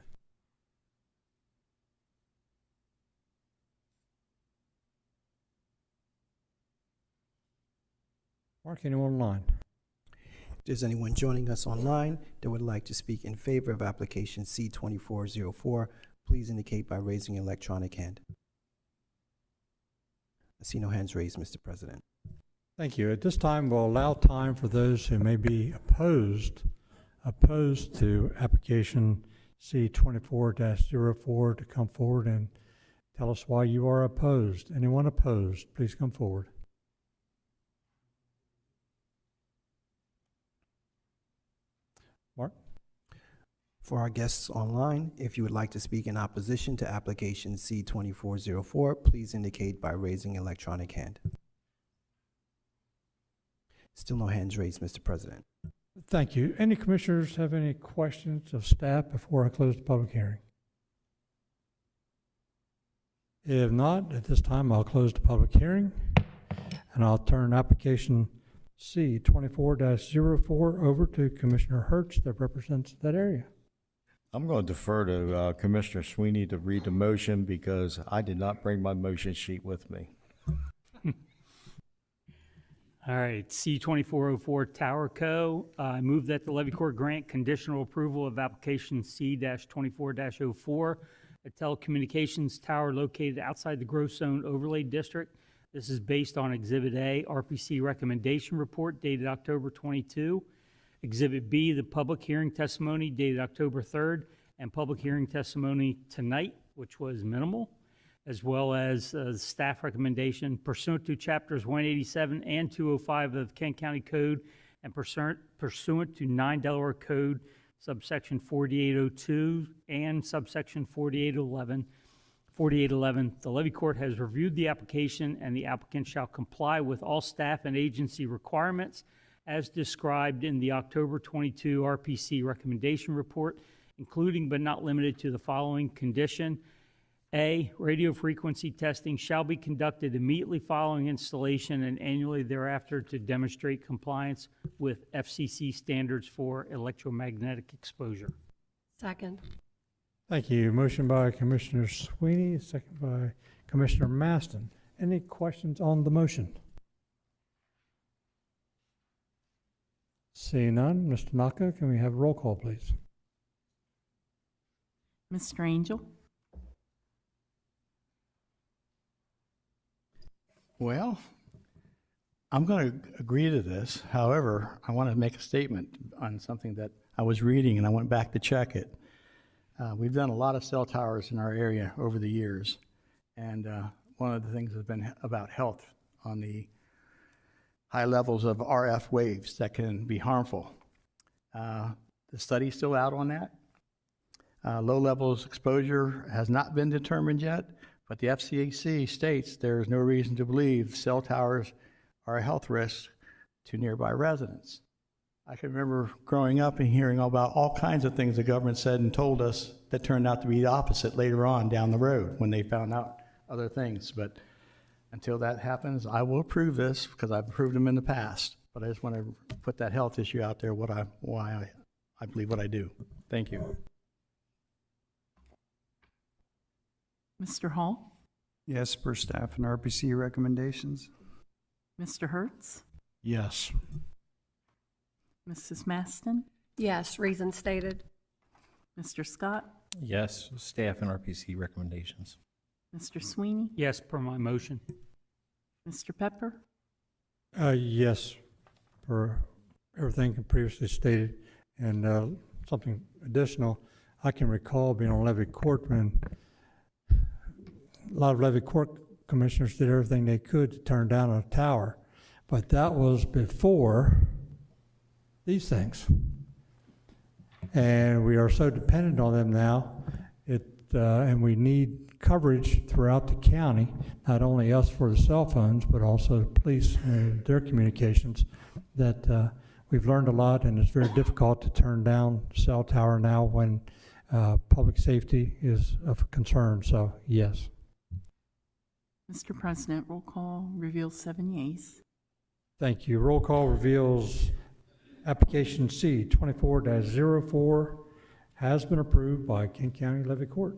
Mark, anyone online? If there's anyone joining us online that would like to speak in favor of application C-2404, please indicate by raising your electronic hand. I see no hands raised, Mr. President. Thank you. At this time, we'll allow time for those who may be opposed to application C-24-04 to come forward and tell us why you are opposed. Anyone opposed, please come forward. Mark? For our guests online, if you would like to speak in opposition to application C-2404, please indicate by raising an electronic hand. Still no hands raised, Mr. President. Thank you. Any commissioners have any questions of staff before I close the public hearing? If not, at this time, I'll close the public hearing and I'll turn application C 24-04 over to Commissioner Hertz that represents that area. I'm going to defer to Commissioner Sweeney to read the motion because I did not bring my motion sheet with me. All right, C-2404 Tower Co. I move that the Levy Court grant conditional approval of application C-24-04, a telecommunications tower located outside the growth zone overlay district. This is based on Exhibit A, RPC recommendation report dated October 22. Exhibit B, the public hearing testimony dated October 3rd, and public hearing testimony tonight, which was minimal, as well as staff recommendation pursuant to chapters 187 and 205 of Kent County Code and pursuant to 9 Delaware Code, subsection 4802 and subsection 4811. The Levy Court has reviewed the application, and the applicant shall comply with all staff and agency requirements as described in the October 22 RPC recommendation report, including but not limited to the following condition. A, radio frequency testing shall be conducted immediately following installation and annually thereafter to demonstrate compliance with FCC standards for electromagnetic exposure. Second. Thank you. Motion by Commissioner Sweeney, second by Commissioner Maston. Any questions on the motion? Seeing none, Mr. Naka, can we have a roll call, please? Mr. Angel? Well, I'm going to agree to this. However, I want to make a statement on something that I was reading and I went back to check it. We've done a lot of cell towers in our area over the years, and one of the things has been about health on the high levels of RF waves that can be harmful. The study's still out on that. Low levels exposure has not been determined yet, but the FCC states there is no reason to believe cell towers are a health risk to nearby residents. I can remember growing up and hearing about all kinds of things the government said and told us that turned out to be the opposite later on down the road when they found out other things. But until that happens, I will approve this because I've approved them in the past. But I just want to put that health issue out there, why I believe what I do. Thank you. Mr. Hall? Yes, per staff and RPC recommendations. Mr. Hertz? Yes. Mrs. Maston? Yes, reason stated. Mr. Scott? Yes, staff and RPC recommendations. Mr. Sweeney? Yes, per my motion. Mr. Pepper? Yes, for everything previously stated. And something additional, I can recall being on Levy Court when a lot of Levy Court commissioners did everything they could to turn down a tower. But that was before these things. And we are so dependent on them now, and we need coverage throughout the county, not only us for the cell phones, but also the police and their communications, that we've learned a lot, and it's very difficult to turn down cell tower now when public safety is of concern. So, yes. Mr. President, roll call reveals 7 yeas. Thank you. Roll call reveals application C 24-04 has been approved by Kent County Levy Court.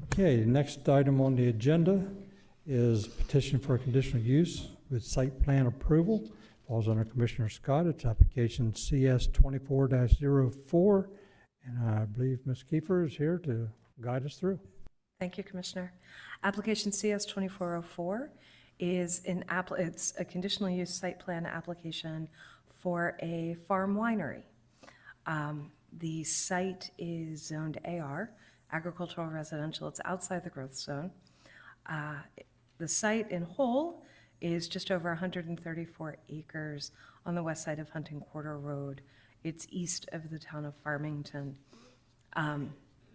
Okay, the next item on the agenda is petition for conditional use with site plan approval. Falls under Commissioner Scott. It's application CS 24-04, and I believe Ms. Kiefer is here to guide us through. Thank you, Commissioner. Application CS 2404 is it's a conditional use site plan application for a farm winery. The site is zoned AR, agricultural residential. It's outside the growth zone. The site in whole is just over 134 acres on the west side of Hunting Quarter Road. It's east of the town of Farmington.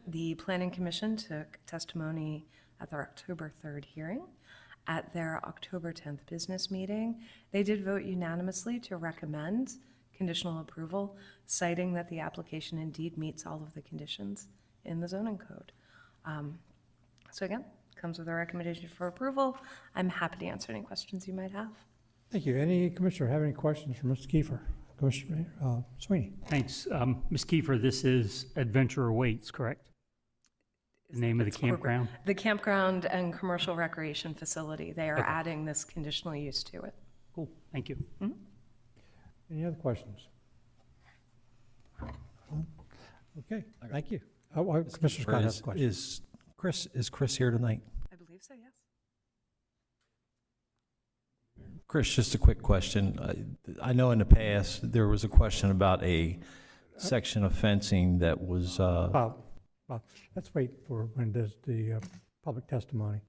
The Planning Commission took testimony at their October 3rd hearing. At their October 10th business meeting, they did vote unanimously to recommend conditional approval, citing that the application indeed meets all of the conditions in the zoning code. So again, comes with a recommendation for approval. I'm happy to answer any questions you might have. Thank you. Any commissioner have any questions for Mr. Kiefer? Commissioner Sweeney? Thanks. Ms. Kiefer, this is Adventure Awaits, correct? The name of the campground? The campground and commercial recreation facility. They are adding this conditional use to it. Cool, thank you. Any other questions? Okay, thank you. Commissioner Scott has a question. Is Chris here tonight? I believe so, yes. Chris, just a quick question. I know in the past, there was a question about a section of fencing that was, Bob, let's wait for when does the public testimony,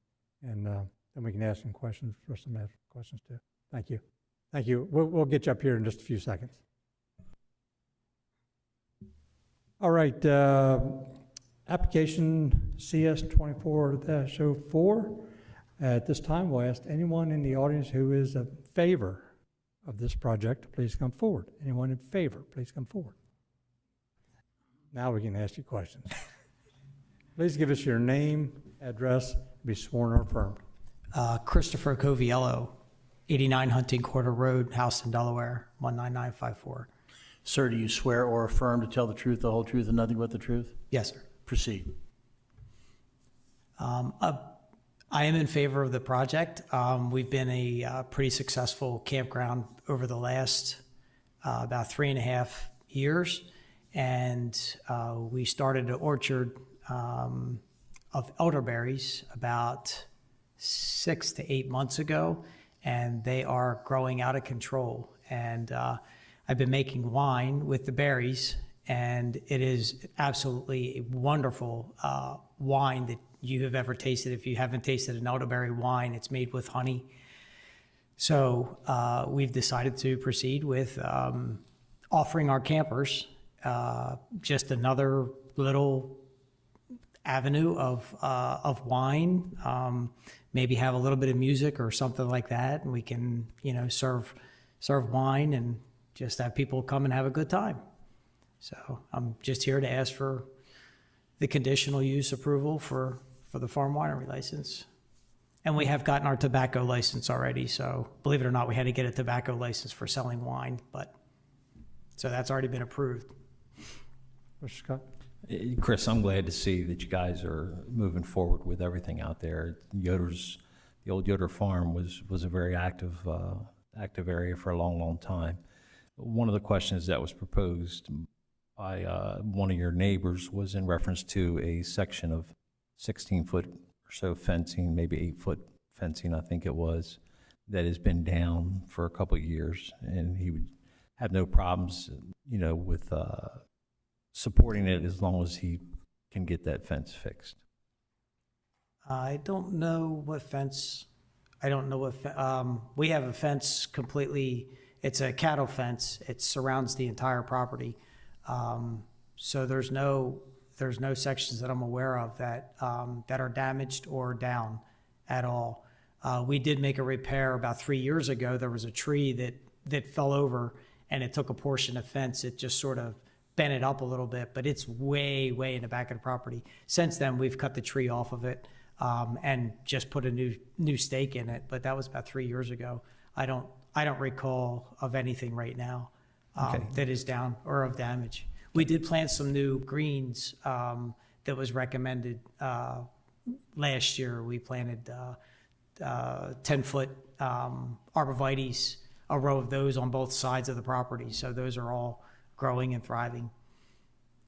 and then we can ask some questions, for some questions too. Thank you. Thank you. We'll get you up here in just a few seconds. All right, application CS 24-04. At this time, we'll ask anyone in the audience who is in favor of this project to please come forward. Anyone in favor, please come forward. Now we can ask you questions. Please give us your name, address, be sworn or affirmed. Christopher Coviello, 89 Hunting Quarter Road, Houston, Delaware, 19954. Sir, do you swear or affirm to tell the truth, the whole truth, and nothing but the truth? Yes, sir. Proceed. I am in favor of the project. We've been a pretty successful campground over the last about 3.5 years, and we started an orchard of elderberries about 6 to 8 months ago, and they are growing out of control. And I've been making wine with the berries, and it is absolutely a wonderful wine that you have ever tasted. If you haven't tasted an elderberry wine, it's made with honey. So we've decided to proceed with offering our campers just another little avenue of wine. Maybe have a little bit of music or something like that, and we can, serve wine and just have people come and have a good time. So I'm just here to ask for the conditional use approval for the farm winery license. And we have gotten our tobacco license already, so believe it or not, we had to get a tobacco license for selling wine, so that's already been approved. Mr. Scott? Chris, I'm glad to see that you guys are moving forward with everything out there. The old Yoder Farm was a very active area for a long, long time. One of the questions that was proposed by one of your neighbors was in reference to a section of 16-foot or so fencing, maybe 8-foot fencing, I think it was, that has been down for a couple of years, and he would have no problems, with supporting it as long as he can get that fence fixed. I don't know what fence. We have a fence completely. It's a cattle fence. It surrounds the entire property. So there's no sections that I'm aware of that are damaged or down at all. We did make a repair about 3 years ago. There was a tree that fell over, and it took a portion of fence. It just sort of bent it up a little bit, but it's way, way in the back of the property. Since then, we've cut the tree off of it and just put a new stake in it. But that was about 3 years ago. I don't recall of anything right now that is down or of damage. We did plant some new greens that was recommended last year. We planted 10-foot arborvitaes, a row of those on both sides of the property. So those are all growing and thriving.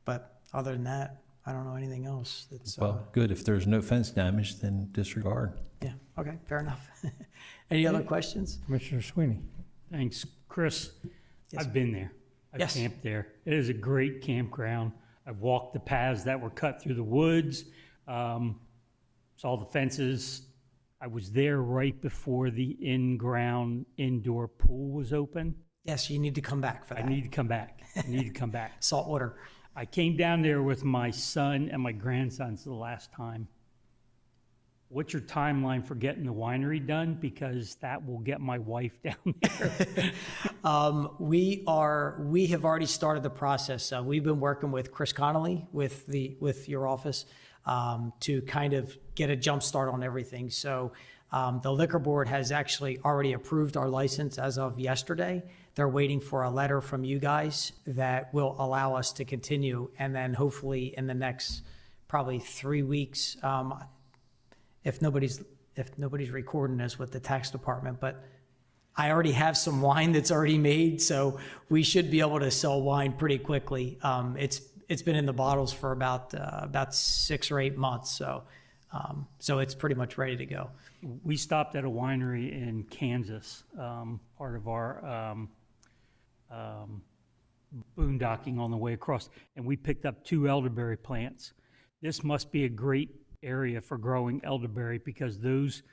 But other than that, I don't know anything else. Well, good. If there's no fence damage, then disregard. Yeah, okay, fair enough. Any other questions? Commissioner Sweeney? Thanks. Chris, Yes, I've been there. I've Yes. camped there. It is a great campground. I've walked the paths that were cut through the woods, saw the fences. I was there right before the in-ground indoor pool was open. Yes, you need to come back for that. I need to come back. Salt water. I came down there with my son and my grandsons the last time. What's your timeline for getting the winery done? Because that will get my wife down there. We have already started the process. We've been working with Chris Connolly with your office to kind of get a jump start on everything. So the liquor board has actually already approved our license as of yesterday. They're waiting for a letter from you guys that will allow us to continue. And then hopefully in the next probably 3 weeks, if nobody's recording this with the tax department, but I already have some wine that's already made, so we should be able to sell wine pretty quickly. It's been in the bottles for about 6 or 8 months, so it's pretty much ready to go. We stopped at a winery in Kansas, part of our boondocking on the way across, and we picked up 2 elderberry plants. This must be a great area for growing elderberry because those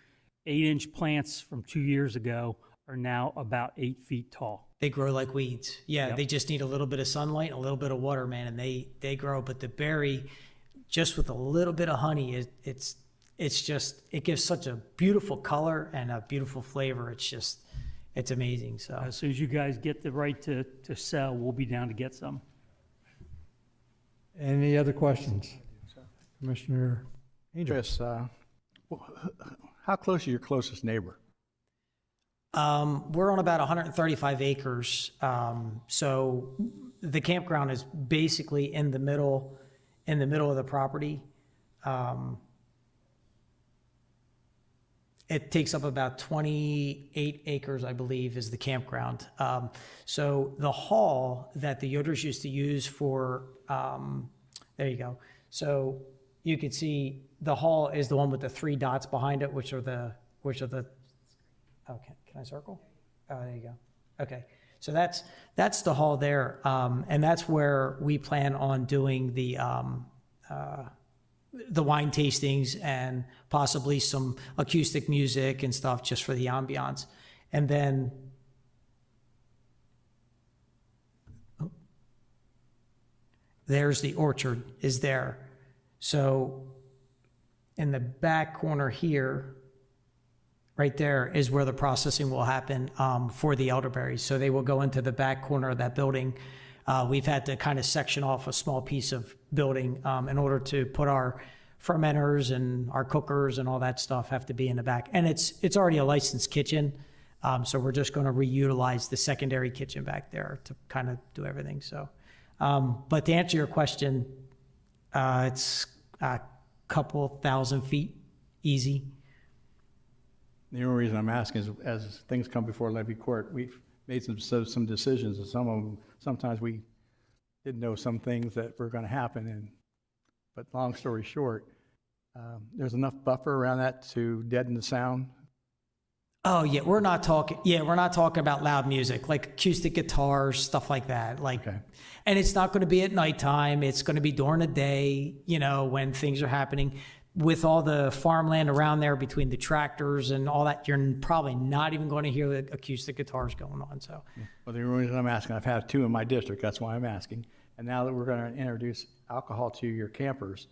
8-inch plants from 2 years ago are now about 8 feet tall. They grow like weeds. Yeah, Yep. They just need a little bit of sunlight and a little bit of water, man, and they grow. But the berry, just with a little bit of honey, it gives such a beautiful color and a beautiful flavor. It's amazing. So As soon as you guys get the right to sell, we'll be down to get some. Any other questions? Commissioner Angel? Chris, how close is your closest neighbor? we're on about 135 acres. So the campground is basically in the middle of the property. It takes up about 28 acres, I believe, is the campground. So the hall that the Yoders used to use for, there you go. So you can see the hall is the one with the 3 dots behind it, which are the, okay, can I circle? Oh, there you go. Okay, so that's the hall there. And that's where we plan on doing the wine tastings and possibly some acoustic music and stuff just for the ambiance. And then there's the orchard is there. So in the back corner here, right there is where the processing will happen for the elderberries. So they will go into the back corner of that building. We've had to kind of section off a small piece of building in order to put our fermenters and our cookers and all that stuff have to be in the back. And it's already a licensed kitchen. So we're just going to reutilize the secondary kitchen back there to kind of do everything. So, but to answer your question, it's a couple thousand feet, easy. The only reason I'm asking is as things come before Levy Court, we've made some decisions, and some of them, sometimes we didn't know some things that were going to happen. But long story short, there's enough buffer around that to deaden the sound. Oh yeah, we're not talking about loud music, like acoustic guitars, stuff like that. Okay. And it's not going to be at nighttime. It's going to be during the day, when things are happening. With all the farmland around there between the tractors and all that, you're probably not even going to hear the acoustic guitars going on. So, well, the reason I'm asking, I've had 2 in my district. That's why I'm asking. And now that we're going to introduce alcohol to your campers,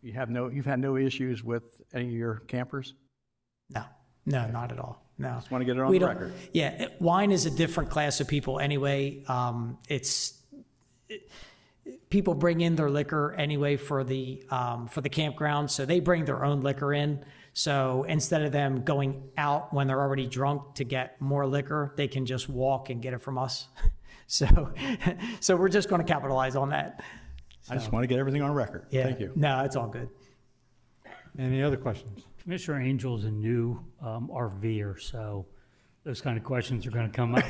you've had no issues with any of your campers? No, not at all. No. Just want to get it on the record. Yeah, wine is a different class of people anyway. People bring in their liquor anyway for the campground, so they bring their own liquor in. So instead of them going out when they're already drunk to get more liquor, they can just walk and get it from us. So we're just going to capitalize on that. So, I just want to get everything on record. Yeah, Thank you. No, it's all good. Any other questions? Commissioner Angel's a new RVer, so those kind of questions are going to come up.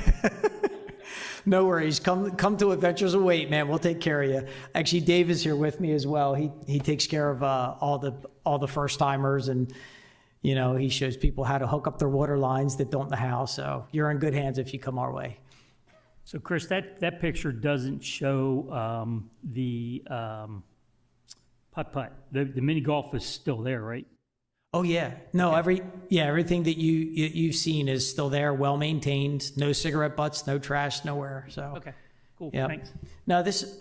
No worries. Come to Adventures Await, man. We'll take care of you. Actually, Dave is here with me as well. He takes care of all the first timers, and he shows people how to hook up their water lines that don't in the house. So you're in good hands if you come our way. So Chris, that picture doesn't show the putt-putt. The mini golf is still there, right? Oh yeah, no, everything that you've seen is still there, well maintained, no cigarette butts, no trash, nowhere. So okay, cool. Yep. Thanks. Now this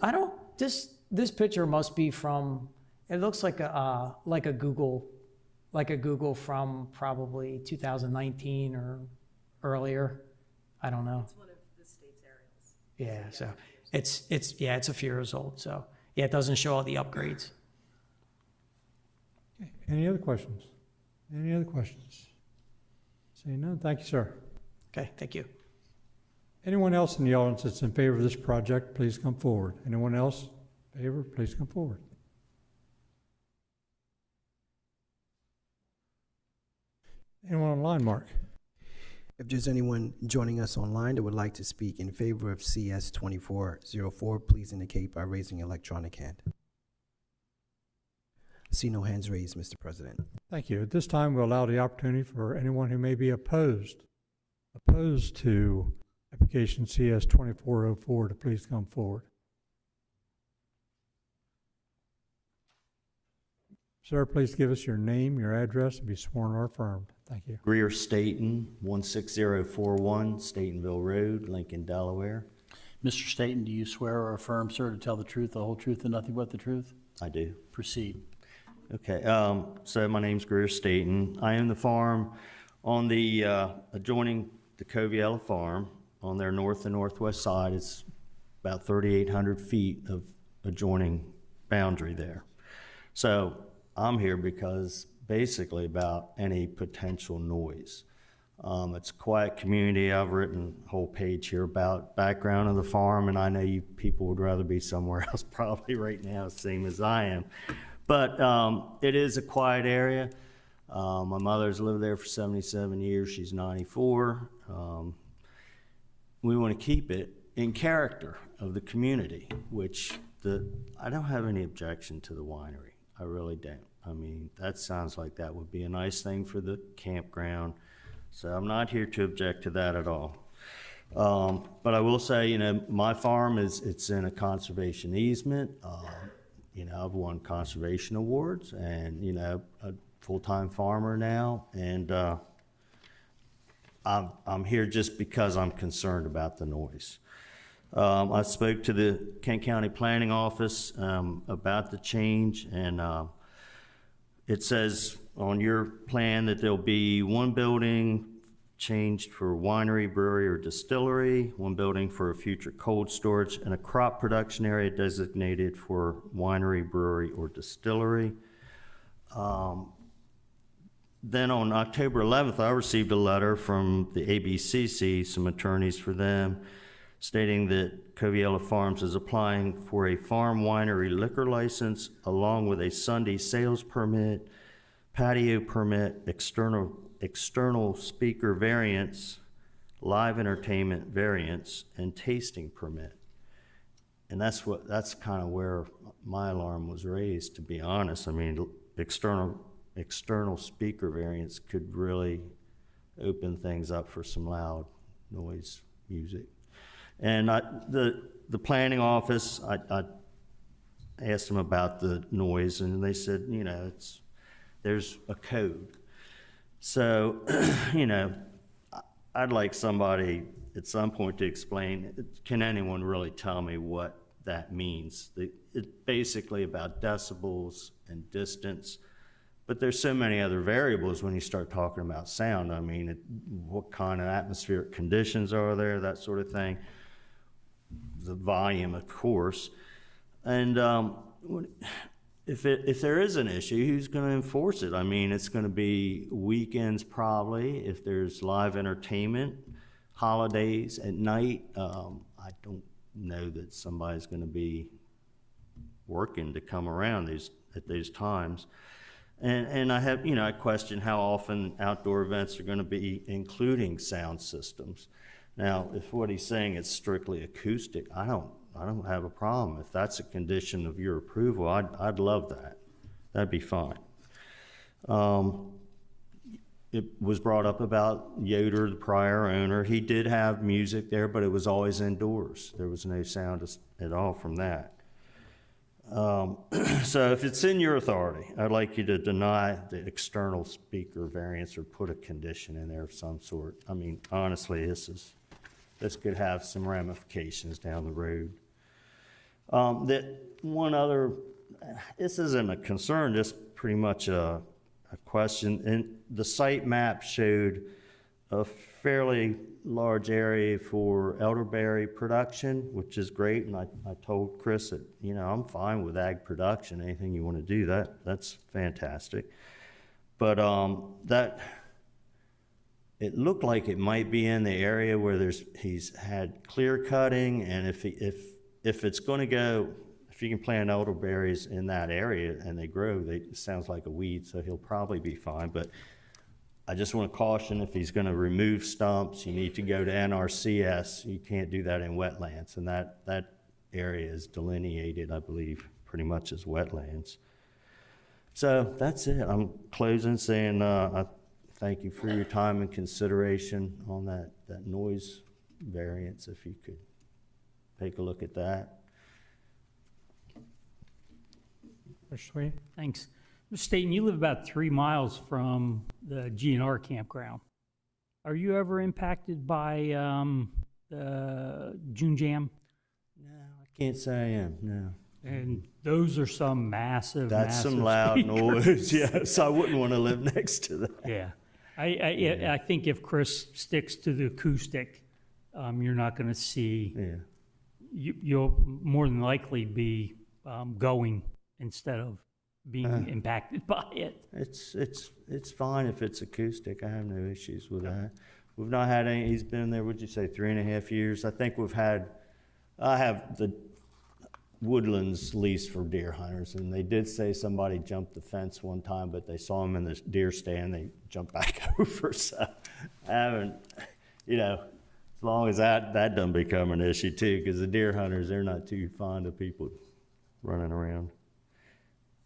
picture must be from. It looks like a Google from probably 2019 or earlier. I don't know. It's one of the Yeah, so it's a few years old, so, yeah, it doesn't show all the upgrades. Okay, any other questions? Any other questions? Seeing none, thank you, sir. Okay, thank you. Anyone else in the audience that's in favor of this project, please come forward. Anyone else in favor, please come forward. Anyone online, Mark? If there's anyone joining us online that would like to speak in favor of CS 2404, please indicate by raising your electronic hand. See no hands raised, Mr. President. Thank you. At this time, we'll allow the opportunity for anyone who may be opposed to application CS 2404 to please come forward. Sir, please give us your name, your address, and be sworn or affirmed. Thank you. Greer Staten, 16041 Statenville Road, Lincoln, Delaware. Mr. Staten, do you swear or affirm, sir, to tell the truth, the whole truth, and nothing but the truth? I do. Proceed. Okay, so my name's Greer Staten. I own the farm on the adjoining the Coviella farm on their north and northwest side. It's about 3,800 feet of adjoining boundary there. So I'm here because basically about any potential noise. It's a quiet community. I've written a whole page here about background of the farm, and I know you people would rather be somewhere else probably right now, same as I am. But it is a quiet area. My mother's lived there for 77 years. She's 94. We want to keep it in character of the community, which I don't have any objection to the winery. I really don't. I mean, that sounds like that would be a nice thing for the campground. So I'm not here to object to that at all. But I will say, you know, my farm it's in a conservation easement. You know, I've won conservation awards and, you know, a full-time farmer now. And I'm here just because I'm concerned about the noise. I spoke to the Kent County Planning Office about the change, and it says on your plan that there'll be one building changed for winery, brewery, or distillery, one building for a future cold storage, and a crop production area designated for winery, brewery, or distillery. Then on October 11th, I received a letter from the ABCC, some attorneys for them, stating that Coviella Farms is applying for a farm winery liquor license along with a Sunday sales permit, patio permit, external speaker variance, live entertainment variance, and tasting permit. And that's kind of where my alarm was raised, to be honest. I mean, external speaker variance could really open things up for some loud noise music. And the planning office, I asked them about the noise, and they said, you know, there's a code. So, you know, I'd like somebody at some point to explain, can anyone really tell me what that means? It's basically about decibels and distance, but there's so many other variables when you start talking about sound. I mean, what kind of atmospheric conditions are there, that sort of thing. The volume, of course. And if there is an issue, who's going to enforce it? I mean, it's going to be weekends probably, if there's live entertainment, holidays at night. I don't know that somebody's going to be working to come around at those times. And I have, you know, I question how often outdoor events are going to be including sound systems. Now, if what he's saying is strictly acoustic, I don't have a problem. If that's a condition of your approval, I'd love that. That'd be fine. It was brought up about Yoder, the prior owner. He did have music there, but it was always indoors. There was no sound at all from that. So if it's in your authority, I'd like you to deny the external speaker variance or put a condition in there of some sort. I mean, honestly, this could have some ramifications down the road. This isn't a concern, just pretty much a question. And the site map showed a fairly large area for elderberry production, which is great. And I told Chris that, I'm fine with ag production. Anything you want to do, that's fantastic. But it looked like it might be in the area where he's had clear cutting, and if it's going to go, if you can plant elderberries in that area and they grow, it sounds like a weed, so he'll probably be fine. But I just want to caution, if he's going to remove stumps, you need to go to NRCS. You can't do that in wetlands, and that area is delineated, I believe, pretty much as wetlands. So that's it. I'm closing saying I thank you for your time and consideration on that noise variance. If you could take a look at that. Mr. Sweeney? Thanks. Mr. Staton, you live about 3 miles from the GNR campground. Are you ever impacted by the June Jam? No, I can't say I am, no. And those are some massive, That's massive some loud speakers. noise, yes. I wouldn't want to live next to that. Yeah. I think if Chris sticks to the acoustic, you're not going to see, you'll more than likely be going instead of being impacted by it. It's fine if it's acoustic. I have no issues with that. We've not had any. He's been there, would you say, 3.5 years? I think I have the Woodlands leased for deer hunters, and they did say somebody jumped the fence one time, but they saw him in the deer stand, they jumped back over. So I haven't, as long as that doesn't become an issue too, because the deer hunters, they're not too fond of people running around.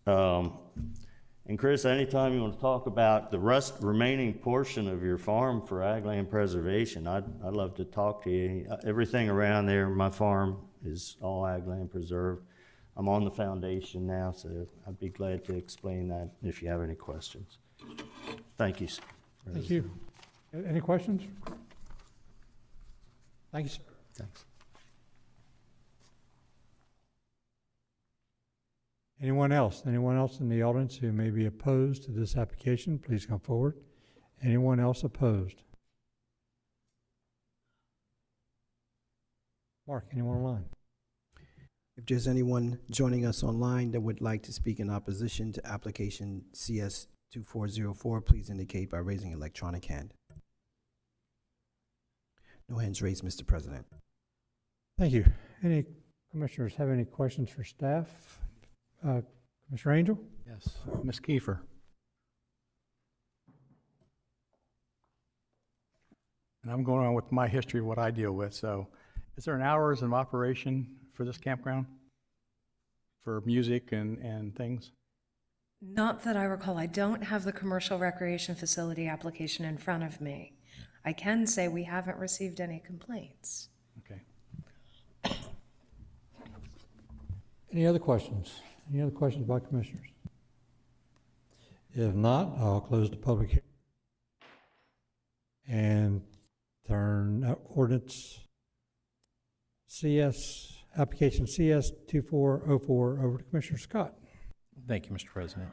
And Chris, anytime you want to talk about the remaining portion of your farm for ag land preservation, I'd love to talk to you. Everything around there, my farm is all ag land preserved. I'm on the foundation now, so I'd be glad to explain that if you have any questions. Thank you, sir. Thank you. Any questions? Thank you, sir. Thanks. Anyone else? Anyone else in the audience who may be opposed to this application, please come forward. Anyone else opposed? Mark, anyone online? If there's anyone joining us online that would like to speak in opposition to application CS 2404, please indicate by raising an electronic hand. No hands raised, Mr. President. Thank you. Any commissioners have any questions for staff? Commissioner Angel? Yes. Ms. Kiefer. And I'm going on with my history of what I deal with. So is there an hours of operation for this campground for music and things? Not that I recall. I don't have the commercial recreation facility application in front of me. I can say we haven't received any complaints. Okay. Any other questions? Any other questions by commissioners? If not, I'll close the public hearing and turn ordinance application CS 2404 over to Commissioner Scott. Thank you, Mr. President.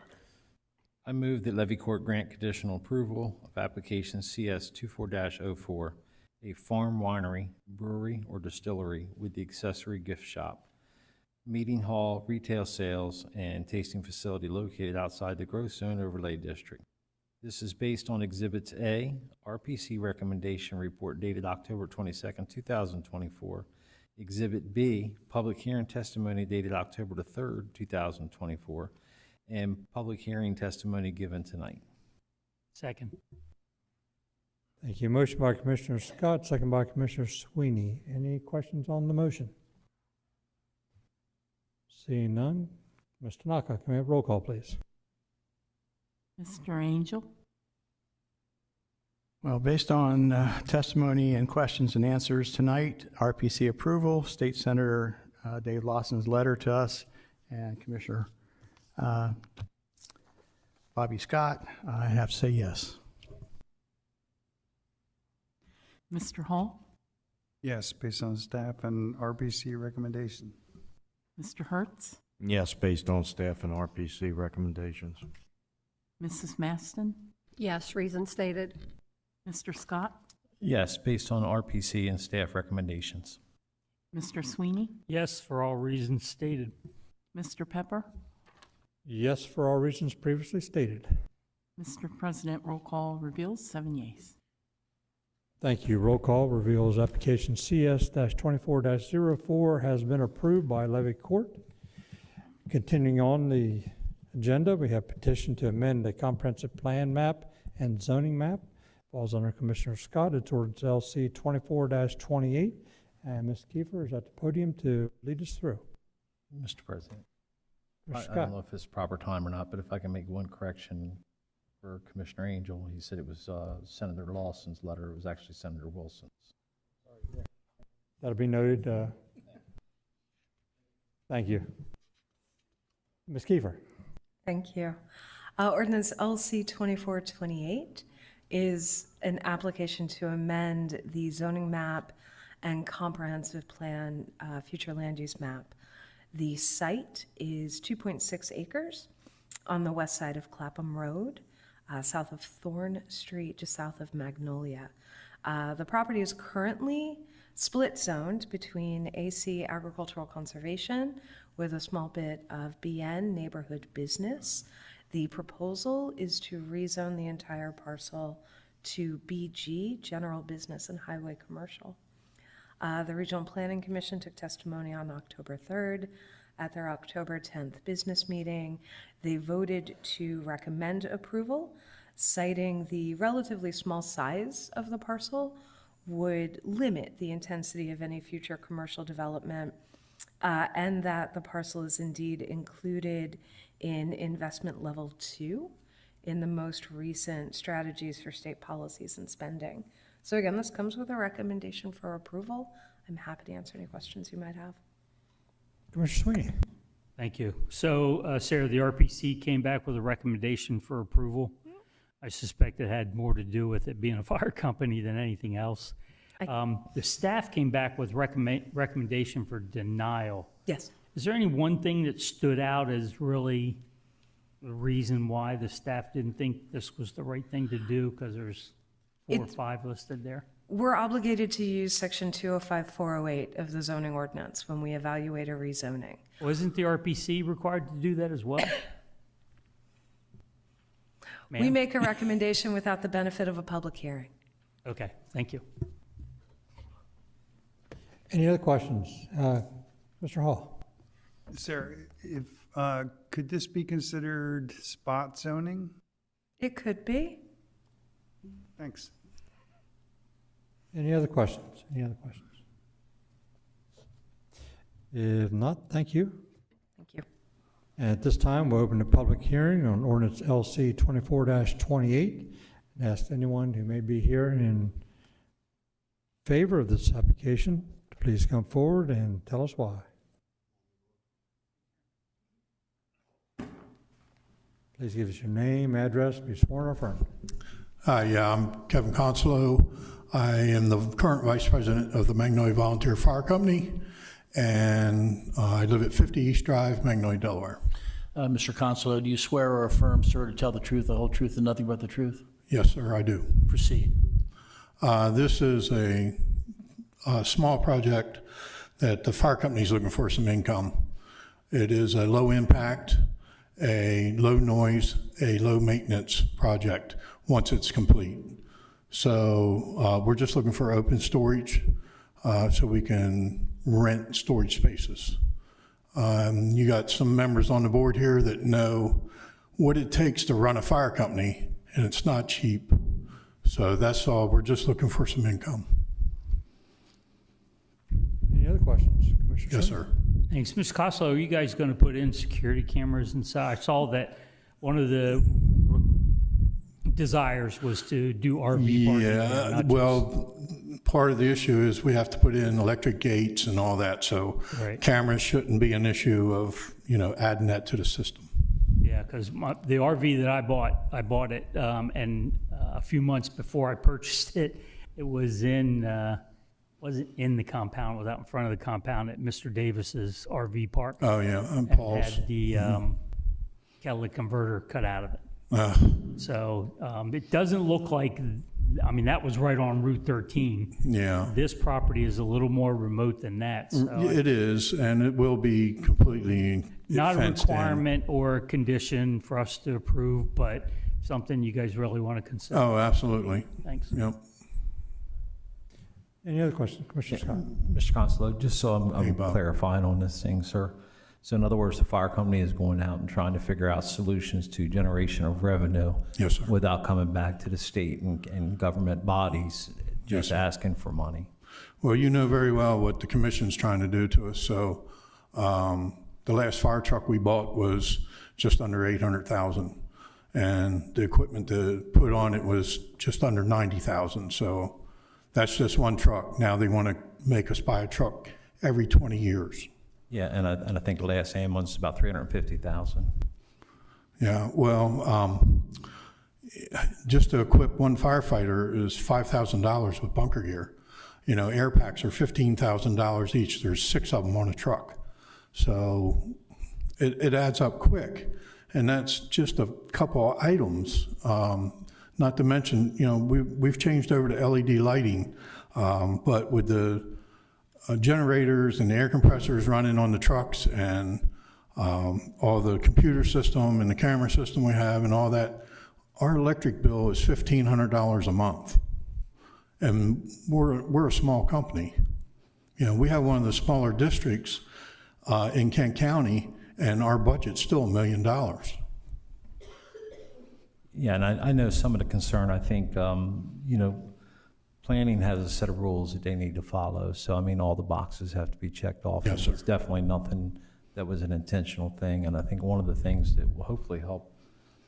I move that Levy Court grant conditional approval of application CS 24-04, a farm winery, brewery, or distillery with the accessory gift shop, meeting hall, retail sales, and tasting facility located outside the growth zone overlay district. This is based on Exhibits A, RPC recommendation report dated October 22nd, 2024. Exhibit B, public hearing testimony dated October the 3rd, 2024, and public hearing testimony given tonight. Second. Thank you. Motion by Commissioner Scott, second by Commissioner Sweeney. Any questions on the motion? Seeing none, Mr. Naka, can we have roll call, please? Mr. Angel? Well, based on testimony and questions and answers tonight, RPC approval, State Senator Dave Lawson's letter to us, and Commissioner Bobby Scott, I have to say yes. Mr. Hall? Yes, based on staff and RPC recommendation. Mr. Hertz? Yes, based on staff and RPC recommendations. Mrs. Maston? Yes, reason stated. Mr. Scott? Yes, based on RPC and staff recommendations. Mr. Sweeney? Yes, for all reasons stated. Mr. Pepper? Yes, for all reasons previously stated. Mr. President, roll call reveals 7 yeas. Thank you. Roll call reveals application CS-24-04 has been approved by Levy Court. Continuing on the agenda, we have petition to amend the comprehensive plan map and zoning map. Falls under Commissioner Scott. It's ordinance LC 24-28. And Ms. Kiefer is at the podium to lead us through. Mr. President, Mr. I Scott. don't know if it's proper time or not, but if I can make one correction for Commissioner Angel. He said it was Senator Lawson's letter. It was actually Senator Wilson's. That'll be noted. Thank you. Ms. Kiefer. Thank you. Ordinance LC 2428 is an application to amend the zoning map and comprehensive plan future land use map. The site is 2.6 acres on the west side of Clapham Road, south of Thorn Street, just south of Magnolia. The property is currently split zoned between AC Agricultural Conservation with a small bit of BN Neighborhood Business. The proposal is to rezone the entire parcel to BG, General Business and Highway Commercial. The Regional Planning Commission took testimony on October 3rd at their October 10th business meeting. They voted to recommend approval, citing the relatively small size of the parcel would limit the intensity of any future commercial development, and that the parcel is indeed included in investment level 2 in the most recent strategies for state policies and spending. So again, this comes with a recommendation for approval. I'm happy to answer any questions you might have. Commissioner Sweeney. Thank you. So, Sarah, the RPC came back with a recommendation for approval. I suspect it had more to do with it being a fire company than anything else. The staff came back with recommendation for denial. Yes. Is there any one thing that stood out as really the reason why the staff didn't think this was the right thing to do? Because there's 4 or 5 listed there. We're obligated to use section 205-408 of the zoning ordinance when we evaluate a rezoning. Well, isn't the RPC required to do that as well? We make a recommendation without the benefit of a public hearing. Okay, thank you. Any other questions? Mr. Hall. Sir, if, could this be considered spot zoning? It could be. Thanks. Any other questions? Any other questions? If not, thank you. Thank you. And at this time, we'll open the public hearing on ordinance LC 24-28 and ask anyone who may be here in favor of this application to please come forward and tell us why. Please give us your name, address, be sworn or affirmed. Hi, I'm Kevin Consolo. I am the current vice president of the Magnolia Volunteer Fire Company, and I live at 50 East Drive, Magnolia, Delaware. Mr. Consolo, do you swear or affirm, sir, to tell the truth, the whole truth, and nothing but the truth? Yes, sir, I do. Proceed. This is a small project that the fire company is looking for some income. It is a low impact, a low noise, a low maintenance project once it's complete. So we're just looking for open storage so we can rent storage spaces. You got some members on the board here that know what it takes to run a fire company, and it's not cheap. So that's all. We're just looking for some income. Any other questions? Commissioner Yes, Simmons? sir. Thanks. Mr. Costello, are you guys going to put in security cameras inside? I saw that one of the desires was to do RV parking. Yeah, well, part of the issue is we have to put in electric gates and all that, so Right. cameras shouldn't be an issue of, adding that to the system. Yeah, because the RV that I bought it, and a few months before I purchased it, it was wasn't in the compound, it was out in front of the compound at Mr. Davis's RV park. Oh, yeah, and And Paul's. had the catalytic converter cut out of it. So it doesn't look like I mean, that was right on Route 13. Yeah. This property is a little more remote than that, so. It is, and it will be completely Not a fenced in. requirement or a condition for us to approve, but something you guys really want to consider. Oh, absolutely. Thanks. Yep. Any other questions, Commissioner Scott? Mr. Consuelo, just so Hey, I'm Bob. clarifying on this thing, sir. So in other words, the fire company is going out and trying to figure out solutions to generation of revenue. Yes, sir. Without coming back to the state and government bodies, just asking for money. Well, you know very well what the commission's trying to do to us. So the last fire truck we bought was just under $800,000, and the equipment to put on it was just under $90,000. So that's just one truck. Now they want to make us buy a truck every 20 years. Yeah, and I think the last ambulance is about $350,000. Yeah, well, just to equip one firefighter is $5,000 with bunker gear. You know, air packs are $15,000 each. There's 6 of them on a truck. So it adds up quick. And that's just a couple of items. Not to mention, you know, we've changed over to LED lighting, but with the generators and the air compressors running on the trucks and all the computer system and the camera system we have and all that, our electric bill is $1,500 a month. And we're a small company. You know, we have one of the smaller districts in Kent County, and our budget's still $1 million. Yeah, and I know some of the concern, I think, you know, planning has a set of rules that they need to follow. So, I mean, all the boxes have to be checked off. Yes, sir. It's definitely nothing that was an intentional thing. And I think one of the things that will hopefully help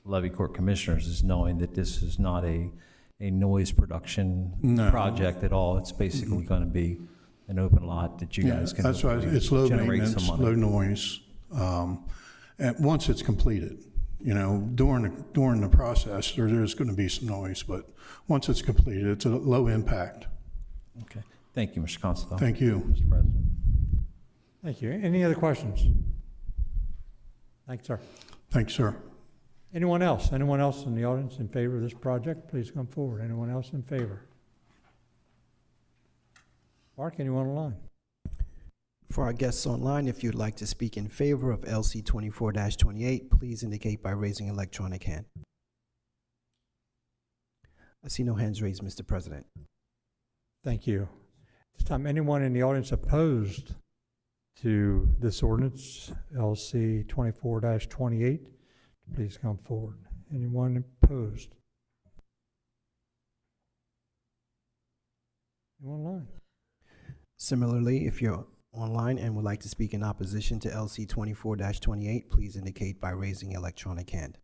Levy Court Commissioners is knowing that this is not a noise production project at all. It's basically going to be an open lot that you guys can That's right. It's low generate maintenance, some money. low noise. And once it's completed, you know, during the process, there's going to be some noise, but once it's completed, it's a low impact. Okay. Thank you, Mr. Constable. Thank you. Mr. President. Thank you. Any other questions? Thanks, sir. Thanks, sir. Anyone else? Anyone else in the audience in favor of this project? Please come forward. Anyone else in favor? Mark, anyone online? For our guests online, if you'd like to speak in favor of LC 24-28, please indicate by raising electronic hand. I see no hands raised, Mr. President. Thank you. At this time, anyone in the audience opposed to this ordinance, LC 24-28, please come forward. Anyone opposed? Anyone online? Similarly, if you're online and would like to speak in opposition to LC 24-28, please indicate by raising electronic hand.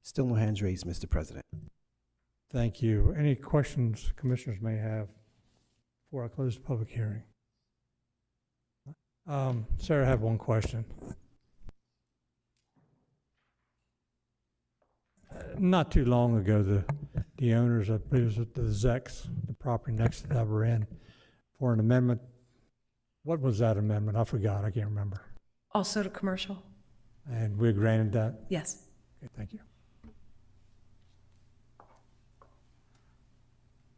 Still no hands raised, Mr. President. Thank you. Any questions commissioners may have before I close the public hearing? Sarah, I have one question. Not too long ago, the owners, I believe it was the Zex, the property next to that were in for an amendment. What was that amendment? I forgot. I can't remember. Also to commercial? And we granted that? Yes. Okay, thank you.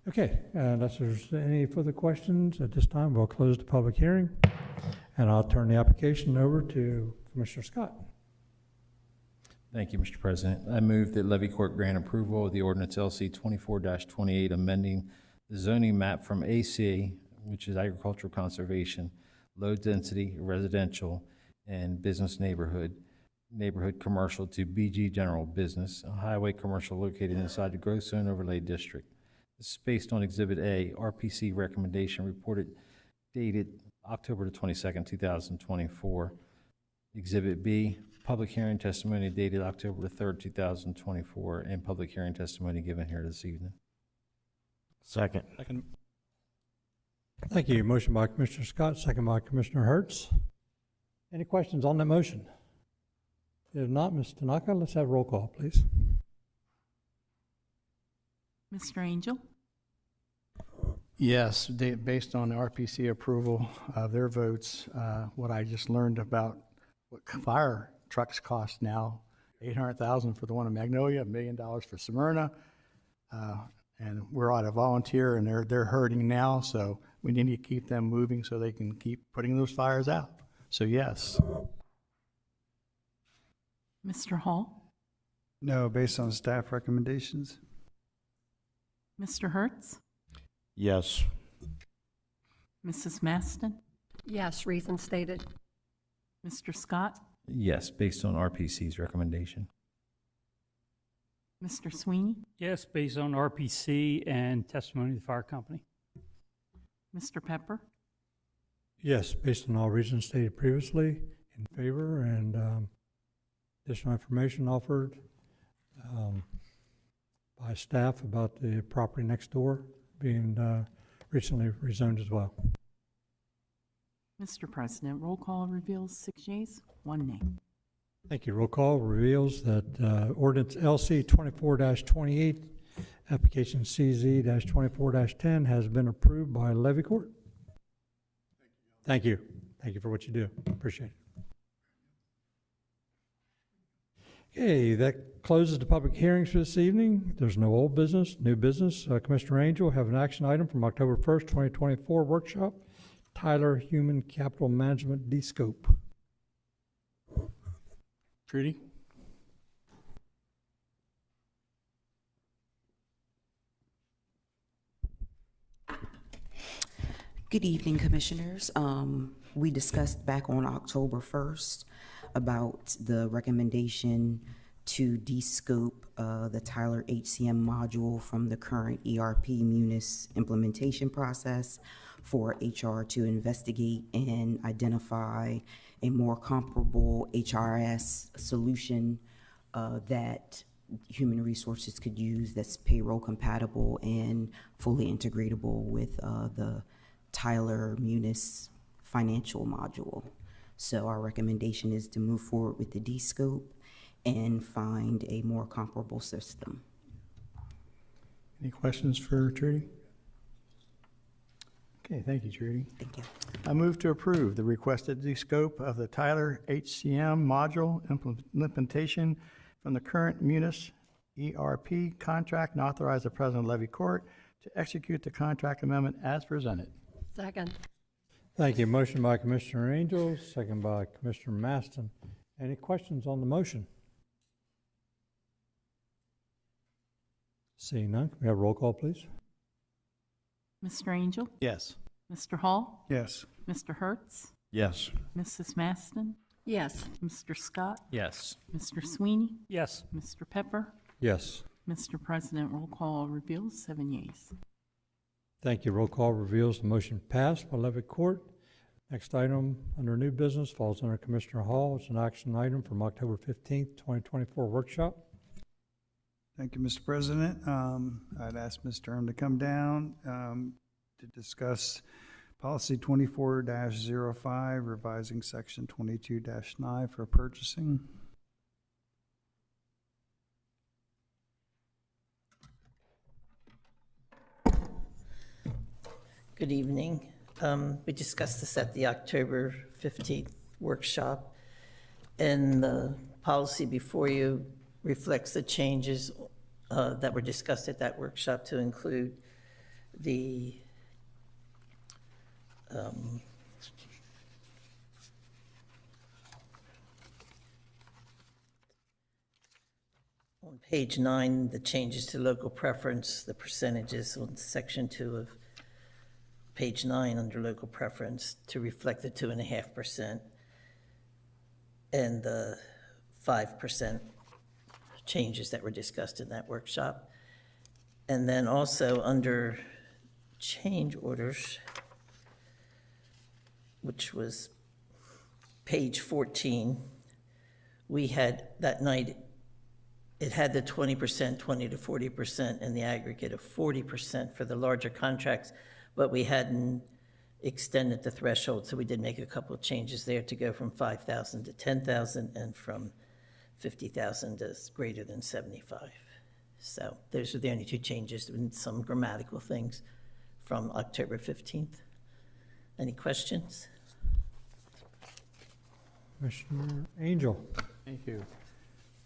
Okay, unless there's any further questions at this time, we'll close the public hearing, and I'll turn the application over to Commissioner Scott. Thank you, Mr. President. I move that Levy Court grant approval of the ordinance LC 24-28, amending the zoning map from AC, which is agricultural conservation, low density residential and business neighborhood commercial, to BG general business, a highway commercial located inside the growth zone overlay district. This is based on Exhibit A, RPC recommendation reported dated October the 22nd, 2024. Exhibit B, public hearing testimony dated October the 3rd, 2024, and public hearing testimony given here this evening. Second. Thank you. Motion by Commissioner Scott, second by Commissioner Hertz. Any questions on that motion? If not, Ms. Tanaka, let's have roll call, please. Mr. Angel? Yes, based on the RPC approval of their votes, what I just learned about what fire trucks cost now, $800,000 for the one in Magnolia, $1 million for Smyrna, And we're out of volunteer, and they're hurting now, so we need to keep them moving so they can keep putting those fires out. So yes. Mr. Hall? No, based on staff recommendations. Mr. Hertz? Yes. Mrs. Maston? Yes, reason stated. Mr. Scott? Yes, based on RPC's recommendation. Mr. Sweeney? Yes, based on RPC and testimony of the fire company. Mr. Pepper? Yes, based on all reasons stated previously, in favor, and additional information offered by staff about the property next door being recently rezoned as well. Mr. President, roll call reveals 6 yeas, 1 nay. Thank you. Roll call reveals that ordinance LC 24-28, application CZ-24-10 has been approved by Levy Court. Thank you. Thank you for what you do. Appreciate it. Okay, that closes the public hearings for this evening. There's no old business, new business. Commissioner Angel have an action item from October 1st, 2024 workshop, Tyler Human Capital Management D-Scope. Trudy? Good evening, Commissioners. We discussed back on October 1st about the recommendation to de-scope the Tyler HCM module from the current ERP Munis implementation process for HR to investigate and identify a more comparable HRS solution that human resources could use that's payroll compatible and fully integratable with the Tyler Munis financial module. So our recommendation is to move forward with the D-scope and find a more comparable system. Any questions for Trudy? Okay, thank you, Trudy. Thank you. I move to approve the requested de-scope of the Tyler HCM module implementation from the current Munis ERP contract and authorize the President of Levy Court to execute the contract amendment as presented. Second. Thank you. Motion by Commissioner Angel, second by Commissioner Maston. Any questions on the motion? Seeing none, can we have roll call, please? Mr. Angel? Yes. Mr. Hall? Yes. Mr. Hertz? Yes. Mrs. Maston? Yes. Mr. Scott? Yes. Mr. Sweeney? Yes. Mr. Pepper? Yes. Mr. President, roll call reveals 7 yeas. Thank you. Roll call reveals the motion passed by Levy Court. Next item under new business falls under Commissioner Hall. It's an action item from October 15th, 2024 workshop. Thank you, Mr. President. I'd ask Ms. Durham to come down to discuss policy 24-05, revising section 22-9 for purchasing. Good evening. We discussed this at the October 15th workshop, and the policy before you reflects the changes that were discussed at that workshop to include the on page 9, the changes to local preference, the percentages on section 2 of page 9 under local preference to reflect the 2.5% and the 5% changes that were discussed in that workshop. And then also under change orders, which was page 14, we had that night, it had the 20%, 20 to 40%, and the aggregate of 40% for the larger contracts, but we hadn't extended the threshold, so we did make a couple of changes there to go from 5,000 to 10,000 and from 50,000 to greater than 75. So those are the only two changes and some grammatical things from October 15th. Any questions? Commissioner Angel. Thank you.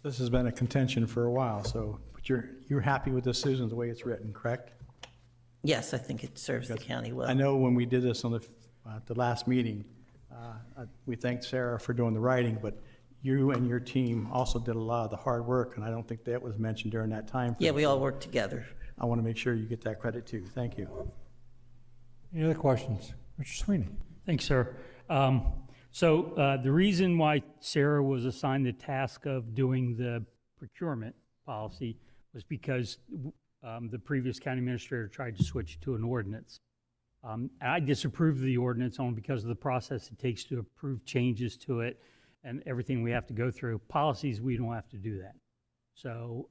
This has been a contention for a while, so, but you're happy with this, Susan, the way it's written, correct? Yes, I think it serves the county well. I know when we did this on the last meeting, we thanked Sarah for doing the writing, but you and your team also did a lot of the hard work, and I don't think that was mentioned during that time. Yeah, we all worked together. I want to make sure you get that credit too. Thank you. Any other questions? Mr. Sweeney? Thanks, sir. The reason why Sarah was assigned the task of doing the procurement policy was because the previous county administrator tried to switch to an ordinance. I disapproved of the ordinance only because of the process it takes to approve changes to it and everything we have to go through. Policies, we don't have to do that. So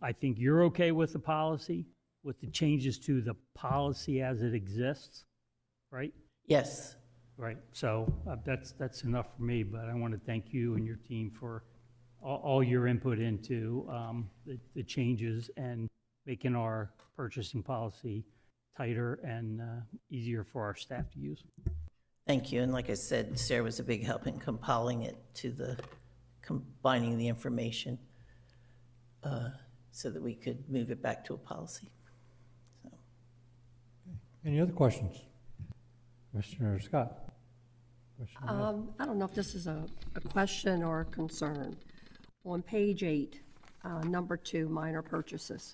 I think you're okay with the policy, with the changes to the policy as it exists, right? Yes. Right. So that's enough for me, but I want to thank you and your team for all your input into the changes and making our purchasing policy tighter and easier for our staff to use. Thank you. And like I said, Sarah was a big help in compiling it to combining the information so that we could move it back to a policy. So. Any other questions? Commissioner Scott? I don't know if this is a question or a concern. On page 8, number 2, minor purchases.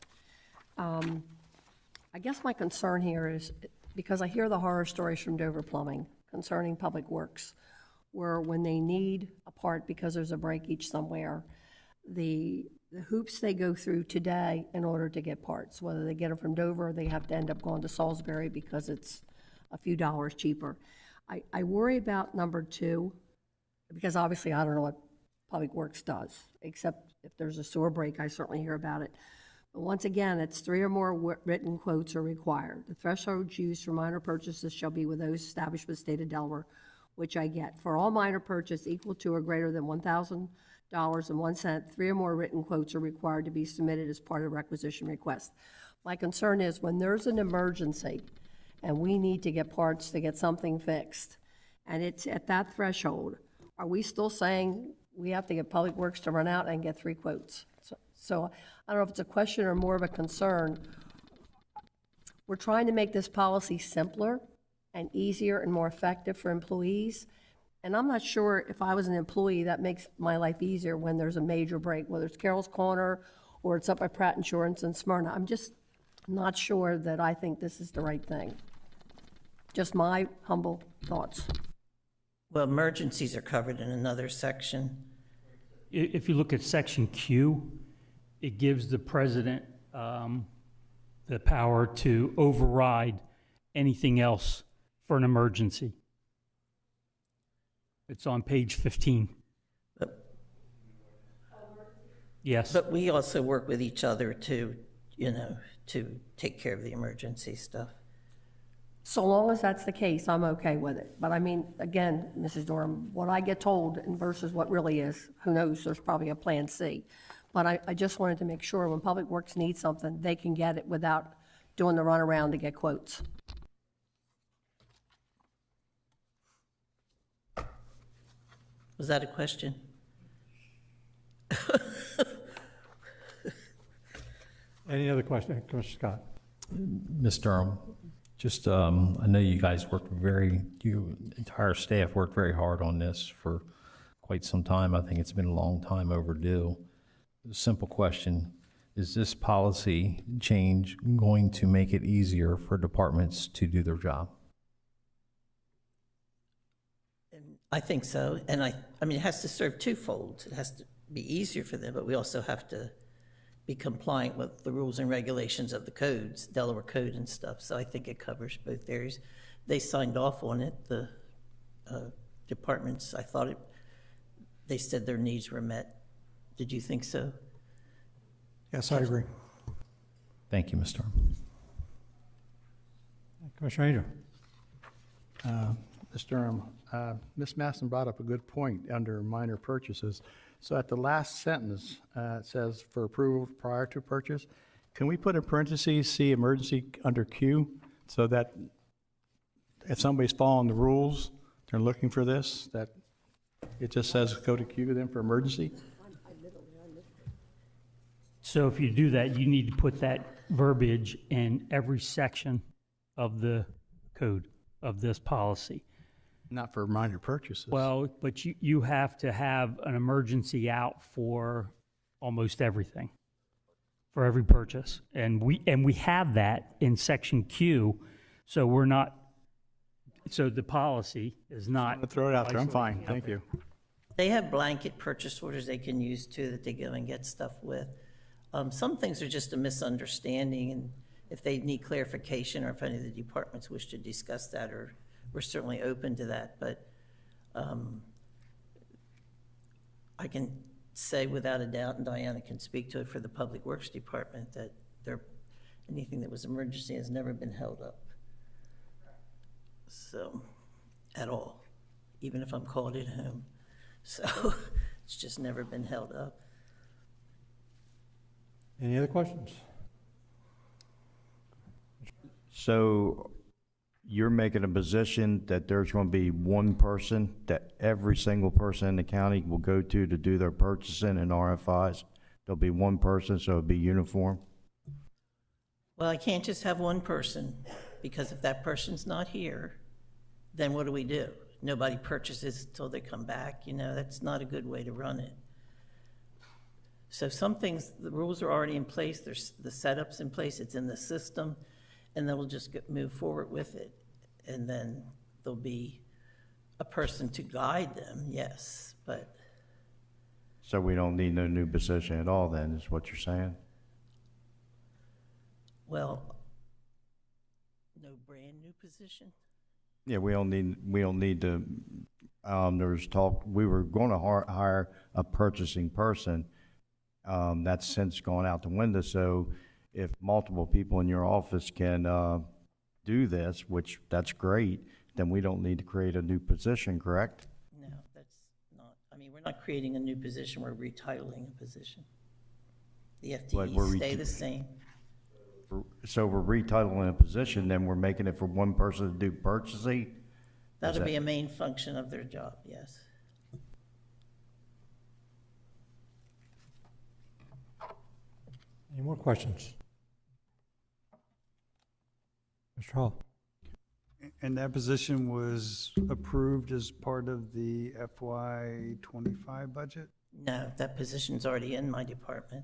I guess my concern here is because I hear the horror stories from Dover Plumbing concerning Public Works, where when they need a part because there's a breakage somewhere, the hoops they go through today in order to get parts, whether they get them from Dover or they have to end up going to Salisbury because it's a few dollars cheaper. I worry about number 2 because obviously I don't know what Public Works does, except if there's a sewer break, I certainly hear about it. But once again, it's 3 or more written quotes are required. The thresholds used for minor purchases shall be with those established with the state of Delaware, which I get. For all minor purchase equal to or greater than $1,000.01, 3 or more written quotes are required to be submitted as part of the requisition request. My concern is when there's an emergency and we need to get parts to get something fixed, and it's at that threshold, are we still saying we have to get Public Works to run out and get 3 quotes? So I don't know if it's a question or more of a concern. We're trying to make this policy simpler and easier and more effective for employees. And I'm not sure if I was an employee that makes my life easier when there's a major break, whether it's Carroll's Corner or it's up by Pratt Insurance in Smyrna. I'm just not sure that I think this is the right thing. Just my humble thoughts. Well, emergencies are covered in another section. If you look at section Q, it gives the president the power to override anything else for an emergency. It's on page 15. Yes. But we also work with each other to take care of the emergency stuff. So long as that's the case, I'm okay with it. But I mean, again, Mrs. Durham, what I get told versus what really is, who knows, there's probably a plan C. But I just wanted to make sure when Public Works needs something, they can get it without doing the runaround to get quotes. Was that a question? Any other question, Commissioner Scott? Ms. Durham, just, I know you guys worked your entire staff worked very hard on this for quite some time. I think it's been a long time overdue. A simple question, is this policy change going to make it easier for departments to do their job? I think so. And I mean, it has to serve twofold. It has to be easier for them, but we also have to be compliant with the rules and regulations of the codes, Delaware Code and stuff. So I think it covers both areas. They signed off on it, the departments. I thought they said their needs were met. Did you think so? Yes, I agree. Thank you, Mr. Commissioner Angel. Ms. Durham, Ms. Masson brought up a good point under minor purchases. So at the last sentence, it says for approval prior to purchase. Can we put in parentheses, see emergency under Q, so that if somebody's following the rules, they're looking for this, that it just says go to Q then for emergency? So if you do that, you need to put that verbiage in every section of the code of this policy. Not for minor purchases. Well, but you have to have an emergency out for almost everything, for every purchase. And we have that in section Q, so we're not, so the policy is not. I'll throw it out there. I'm fine. isolating. Thank you. They have blanket purchase orders they can use too, that they go and get stuff with. Some things are just a misunderstanding, and if they need clarification or if any of the departments wish to discuss that, or we're certainly open to that, but I can say without a doubt, and Diana can speak to it for the Public Works Department, that anything that was emergency has never been held up. So, at all, even if I'm called at home. So, it's just never been held up. Any other questions? So you're making a position that there's going to be one person that every single person in the county will go to do their purchasing and RFIs? There'll be one person, so it'll be uniform? Well, I can't just have one person, because if that person's not here, then what do? Nobody purchases until they come back. You know, that's not a good way to run it. So some things, the rules are already in place, there's the setup's in place, it's in the system, and then we'll just move forward with it. And then there'll be a person to guide them, yes, but. So we don't need no new position at all then, is what you're saying? Well, no brand new position? Yeah, we don't need to, there was talk, we were going to hire a purchasing person. That's since gone out the window, so if multiple people in your office can do this, which that's great, then we don't need to create a new position, correct? No, that's not, I mean, we're not creating a new position, we're retitling a position. The FTEs stay the same. So we're retitling a position, then we're making it for one person to do purchasing? That'll be a main function of their job, yes. Any more questions? Mr. Hall? And that position was approved as part of the FY '25 budget? No, that position's already in my department.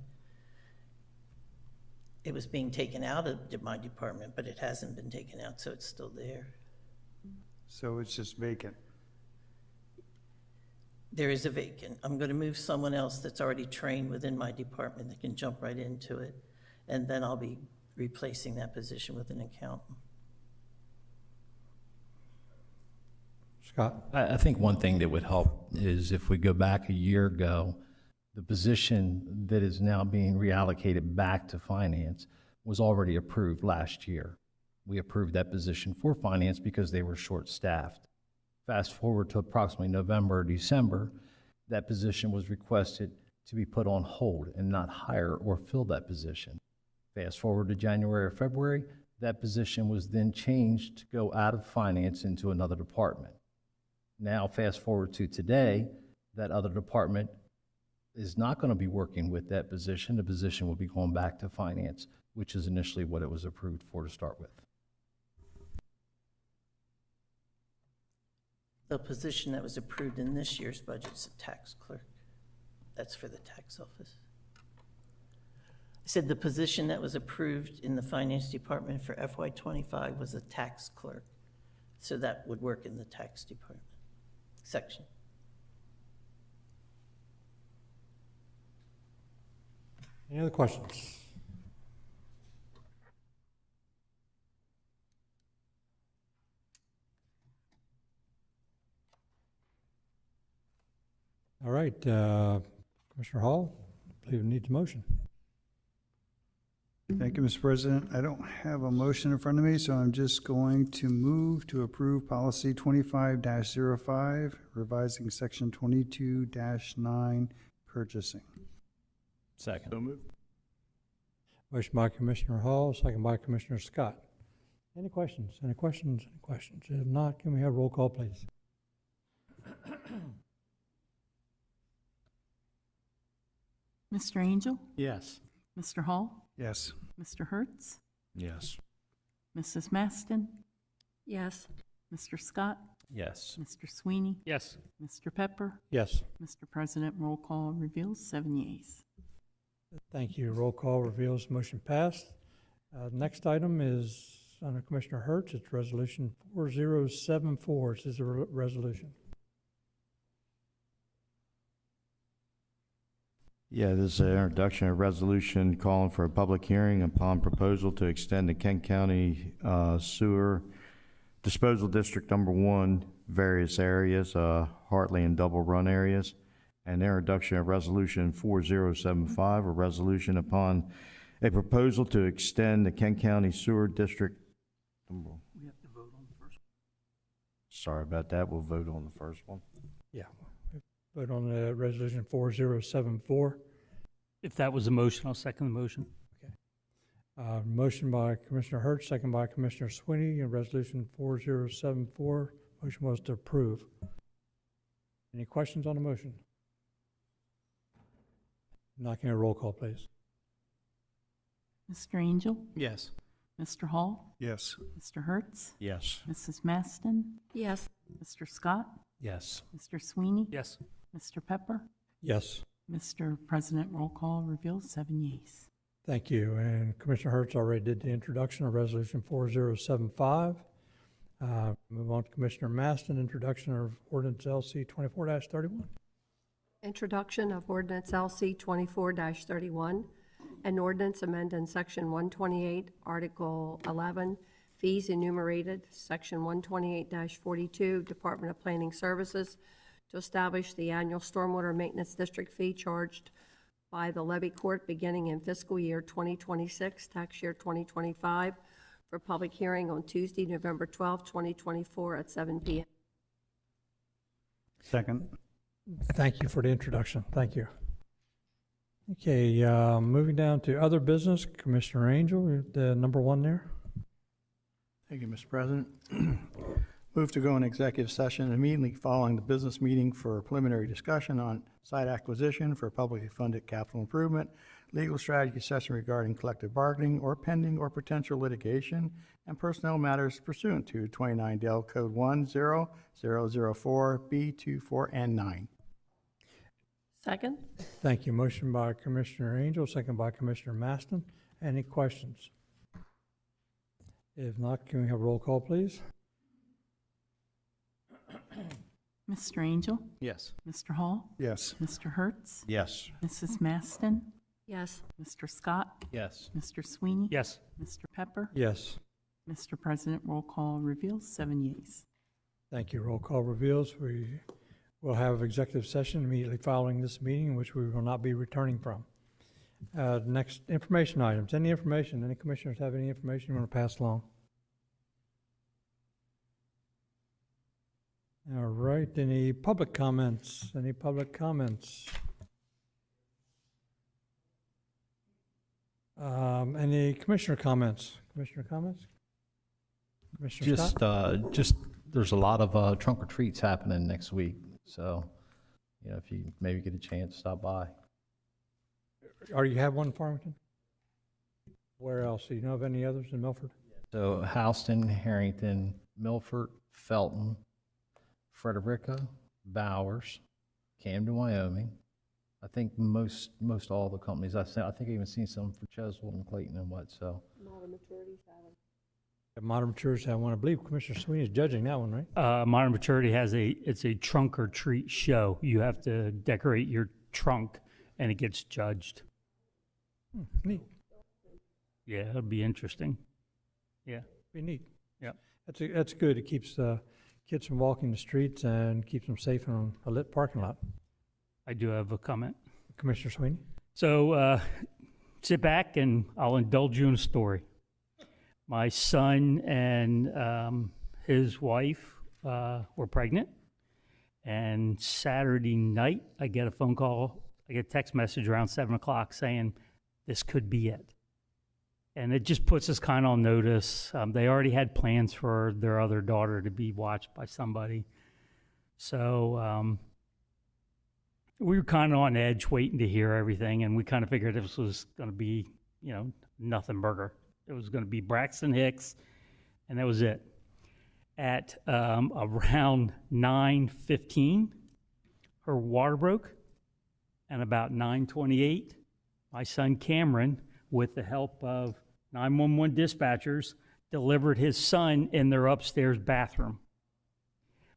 It was being taken out of my department, but it hasn't been taken out, so it's still there. So it's just vacant? There is a vacant. I'm going to move someone else that's already trained within my department that can jump right into it, and then I'll be replacing that position with an accountant. Scott? I think one thing that would help is if we go back a year ago, the position that is now being reallocated back to finance was already approved last year. We approved that position for finance because they were short-staffed. Fast forward to approximately November or December, that position was requested to be put on hold and not hire or fill that position. Fast forward to January or February, that position was then changed to go out of finance into another department. Now, fast forward to today, that other department is not going to be working with that position. The position will be going back to finance, which is initially what it was approved for to start with. The position that was approved in this year's budget is a tax clerk. That's for the tax office. I said the position that was approved in the finance department for FY '25 was a tax clerk. So that would work in the tax department section. Any other questions? All right, Commissioner Hall, I believe it needs a motion. Thank you, Mr. President. I don't have a motion in front of me, so I'm just going to move to approve policy 25-05, revising section 22-9, purchasing. Second. So moved. Motion by Commissioner Hall, second by Commissioner Scott. Any questions? Any questions? Any questions? If not, can we have roll call, please? Mr. Angel? Yes. Mr. Hall? Yes. Mr. Hertz? Yes. Mrs. Maston? Yes. Mr. Scott? Yes. Mr. Sweeney? Yes. Mr. Pepper? Yes. Mr. President, roll call reveals 7 yeas. Thank you. Roll call reveals motion passed. Next item is under Commissioner Hertz. It's Resolution 4074. This is a resolution. Yeah, this is an introduction of resolution calling for a public hearing upon proposal to extend the Kent County Sewer Disposal District Number 1, various areas, Hartley and Double Run areas, and introduction of resolution 4075, a resolution upon a proposal to extend the Kent County Sewer District. We have to vote on the first. Sorry about that. We'll vote on the first one. Yeah. Vote on the resolution 4074. If that was a motion, I'll second the motion. Motion by Commissioner Hertz, second by Commissioner Sweeney, and resolution 4074. Motion was to approve. Any questions on the motion? Not going to roll call, please. Mr. Angel? Yes. Mr. Hall? Yes. Mr. Hertz? Yes. Mrs. Maston? Yes. Mr. Scott? Yes. Mr. Sweeney? Yes. Mr. Pepper? Yes. Mr. President, roll call reveals 7 yeas. Thank you. And Commissioner Hertz already did the introduction of resolution 4075. Move on to Commissioner Maston, introduction of ordinance LC 24-31. Introduction of ordinance LC 24-31, an ordinance amending section 128, article 11, fees enumerated, section 128-42, Department of Planning Services, to establish the annual stormwater maintenance district fee charged by the levy court beginning in fiscal year 2026, tax year 2025, for public hearing on Tuesday, November 12, 2024 at 7 p.m. Second. Thank you for the introduction. Thank you. Okay, moving down to other business, Commissioner Angel, the number 1 there. Thank you, Mr. President. Move to go in executive session immediately following the business meeting for a preliminary discussion on site acquisition for publicly funded capital improvement, legal strategy session regarding collective bargaining or pending or potential litigation, and personnel matters pursuant to 29 Dale Code 10004 B24 and 9. Second? Thank you. Motion by Commissioner Angel, second by Commissioner Maston. Any questions? If not, can we have roll call, please? Mr. Angel? Yes. Mr. Hall? Yes. Mr. Hertz? Yes. Mrs. Maston? Yes. Mr. Scott? Yes. Mr. Sweeney? Yes. Mr. Pepper? Yes. Mr. President, roll call reveals 7 yeas. Thank you. Roll call reveals we will have executive session immediately following this meeting, which we will not be returning from. Next, information items. Any information? Any commissioners have any information you want to pass along? All right. Any public comments? Any public comments? Any commissioner comments? Commissioner comments? Commissioner Scott? Just there's a lot of trunk or treats happening next week, so if you maybe get a chance, stop by. Or you have one in Farmington? Where else? Do you know of any others in Milford? So Houston, Harrington, Milford, Felton, Frederica, Bowers, Camden, Wyoming. I think most all the companies I think I even seen some for Cheswold and Clayton and what. So Modern Maturities have them. Modern Maturities have one. I believe Commissioner Sweeney is judging that one, right? Modern Maturity has it's a trunk or treat show. You have to decorate your trunk, and it gets judged. Neat. Yeah, it'll be interesting. Yeah, Be neat. Yep. That's good. It keeps kids from walking the streets and keeps them safe in a lit parking lot. I do have a comment. Commissioner Sweeney? So sit back and I'll indulge you in a story. My son and his wife were pregnant, and Saturday night I get a phone call, I get a text message around 7 o'clock saying this could be it. And it just puts us kind of on notice. They already had plans for their other daughter to be watched by somebody. So we were kind of on edge waiting to hear everything, and we kind of figured this was going to be, nothing burger. It was going to be Braxton Hicks, and that was it. At around 9:15, her water broke, and about 9:28, my son Cameron, with the help of 911 dispatchers, delivered his son in their upstairs bathroom.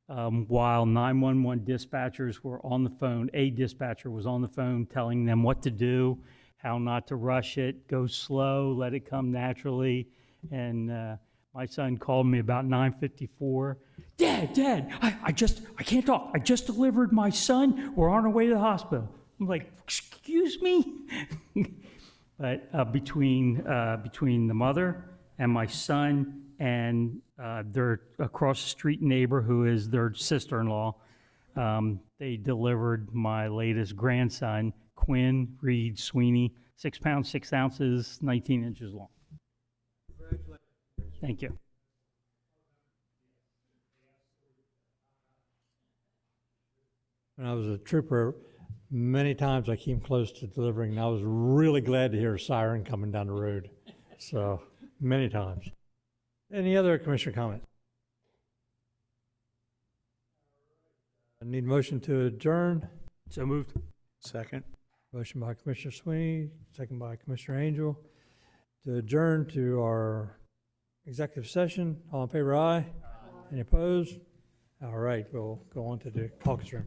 While 911 dispatchers were on the phone, a dispatcher was on the phone telling them what to do, how not to rush it, go slow, let it come naturally. And my son called me about 9:54. Dad, I can't talk. I just delivered my son. We're on our way to the hospital. I'm like, excuse me? But between the mother and my son and their across the street neighbor, who is their sister-in-law, they delivered my latest grandson, Quinn Reed Sweeney, 6 pounds, 6 ounces, 19 inches long. Thank you. When I was a trooper, many times I came close to delivering, and I was really glad to hear a siren coming down the road. So, many times. Any other commissioner comments? I need a motion to adjourn. So moved. Second. Motion by Commissioner Sweeney, second by Commissioner Angel, to adjourn to our executive session. All in favor, aye. Any opposed? All right, we'll go on to the caucus room.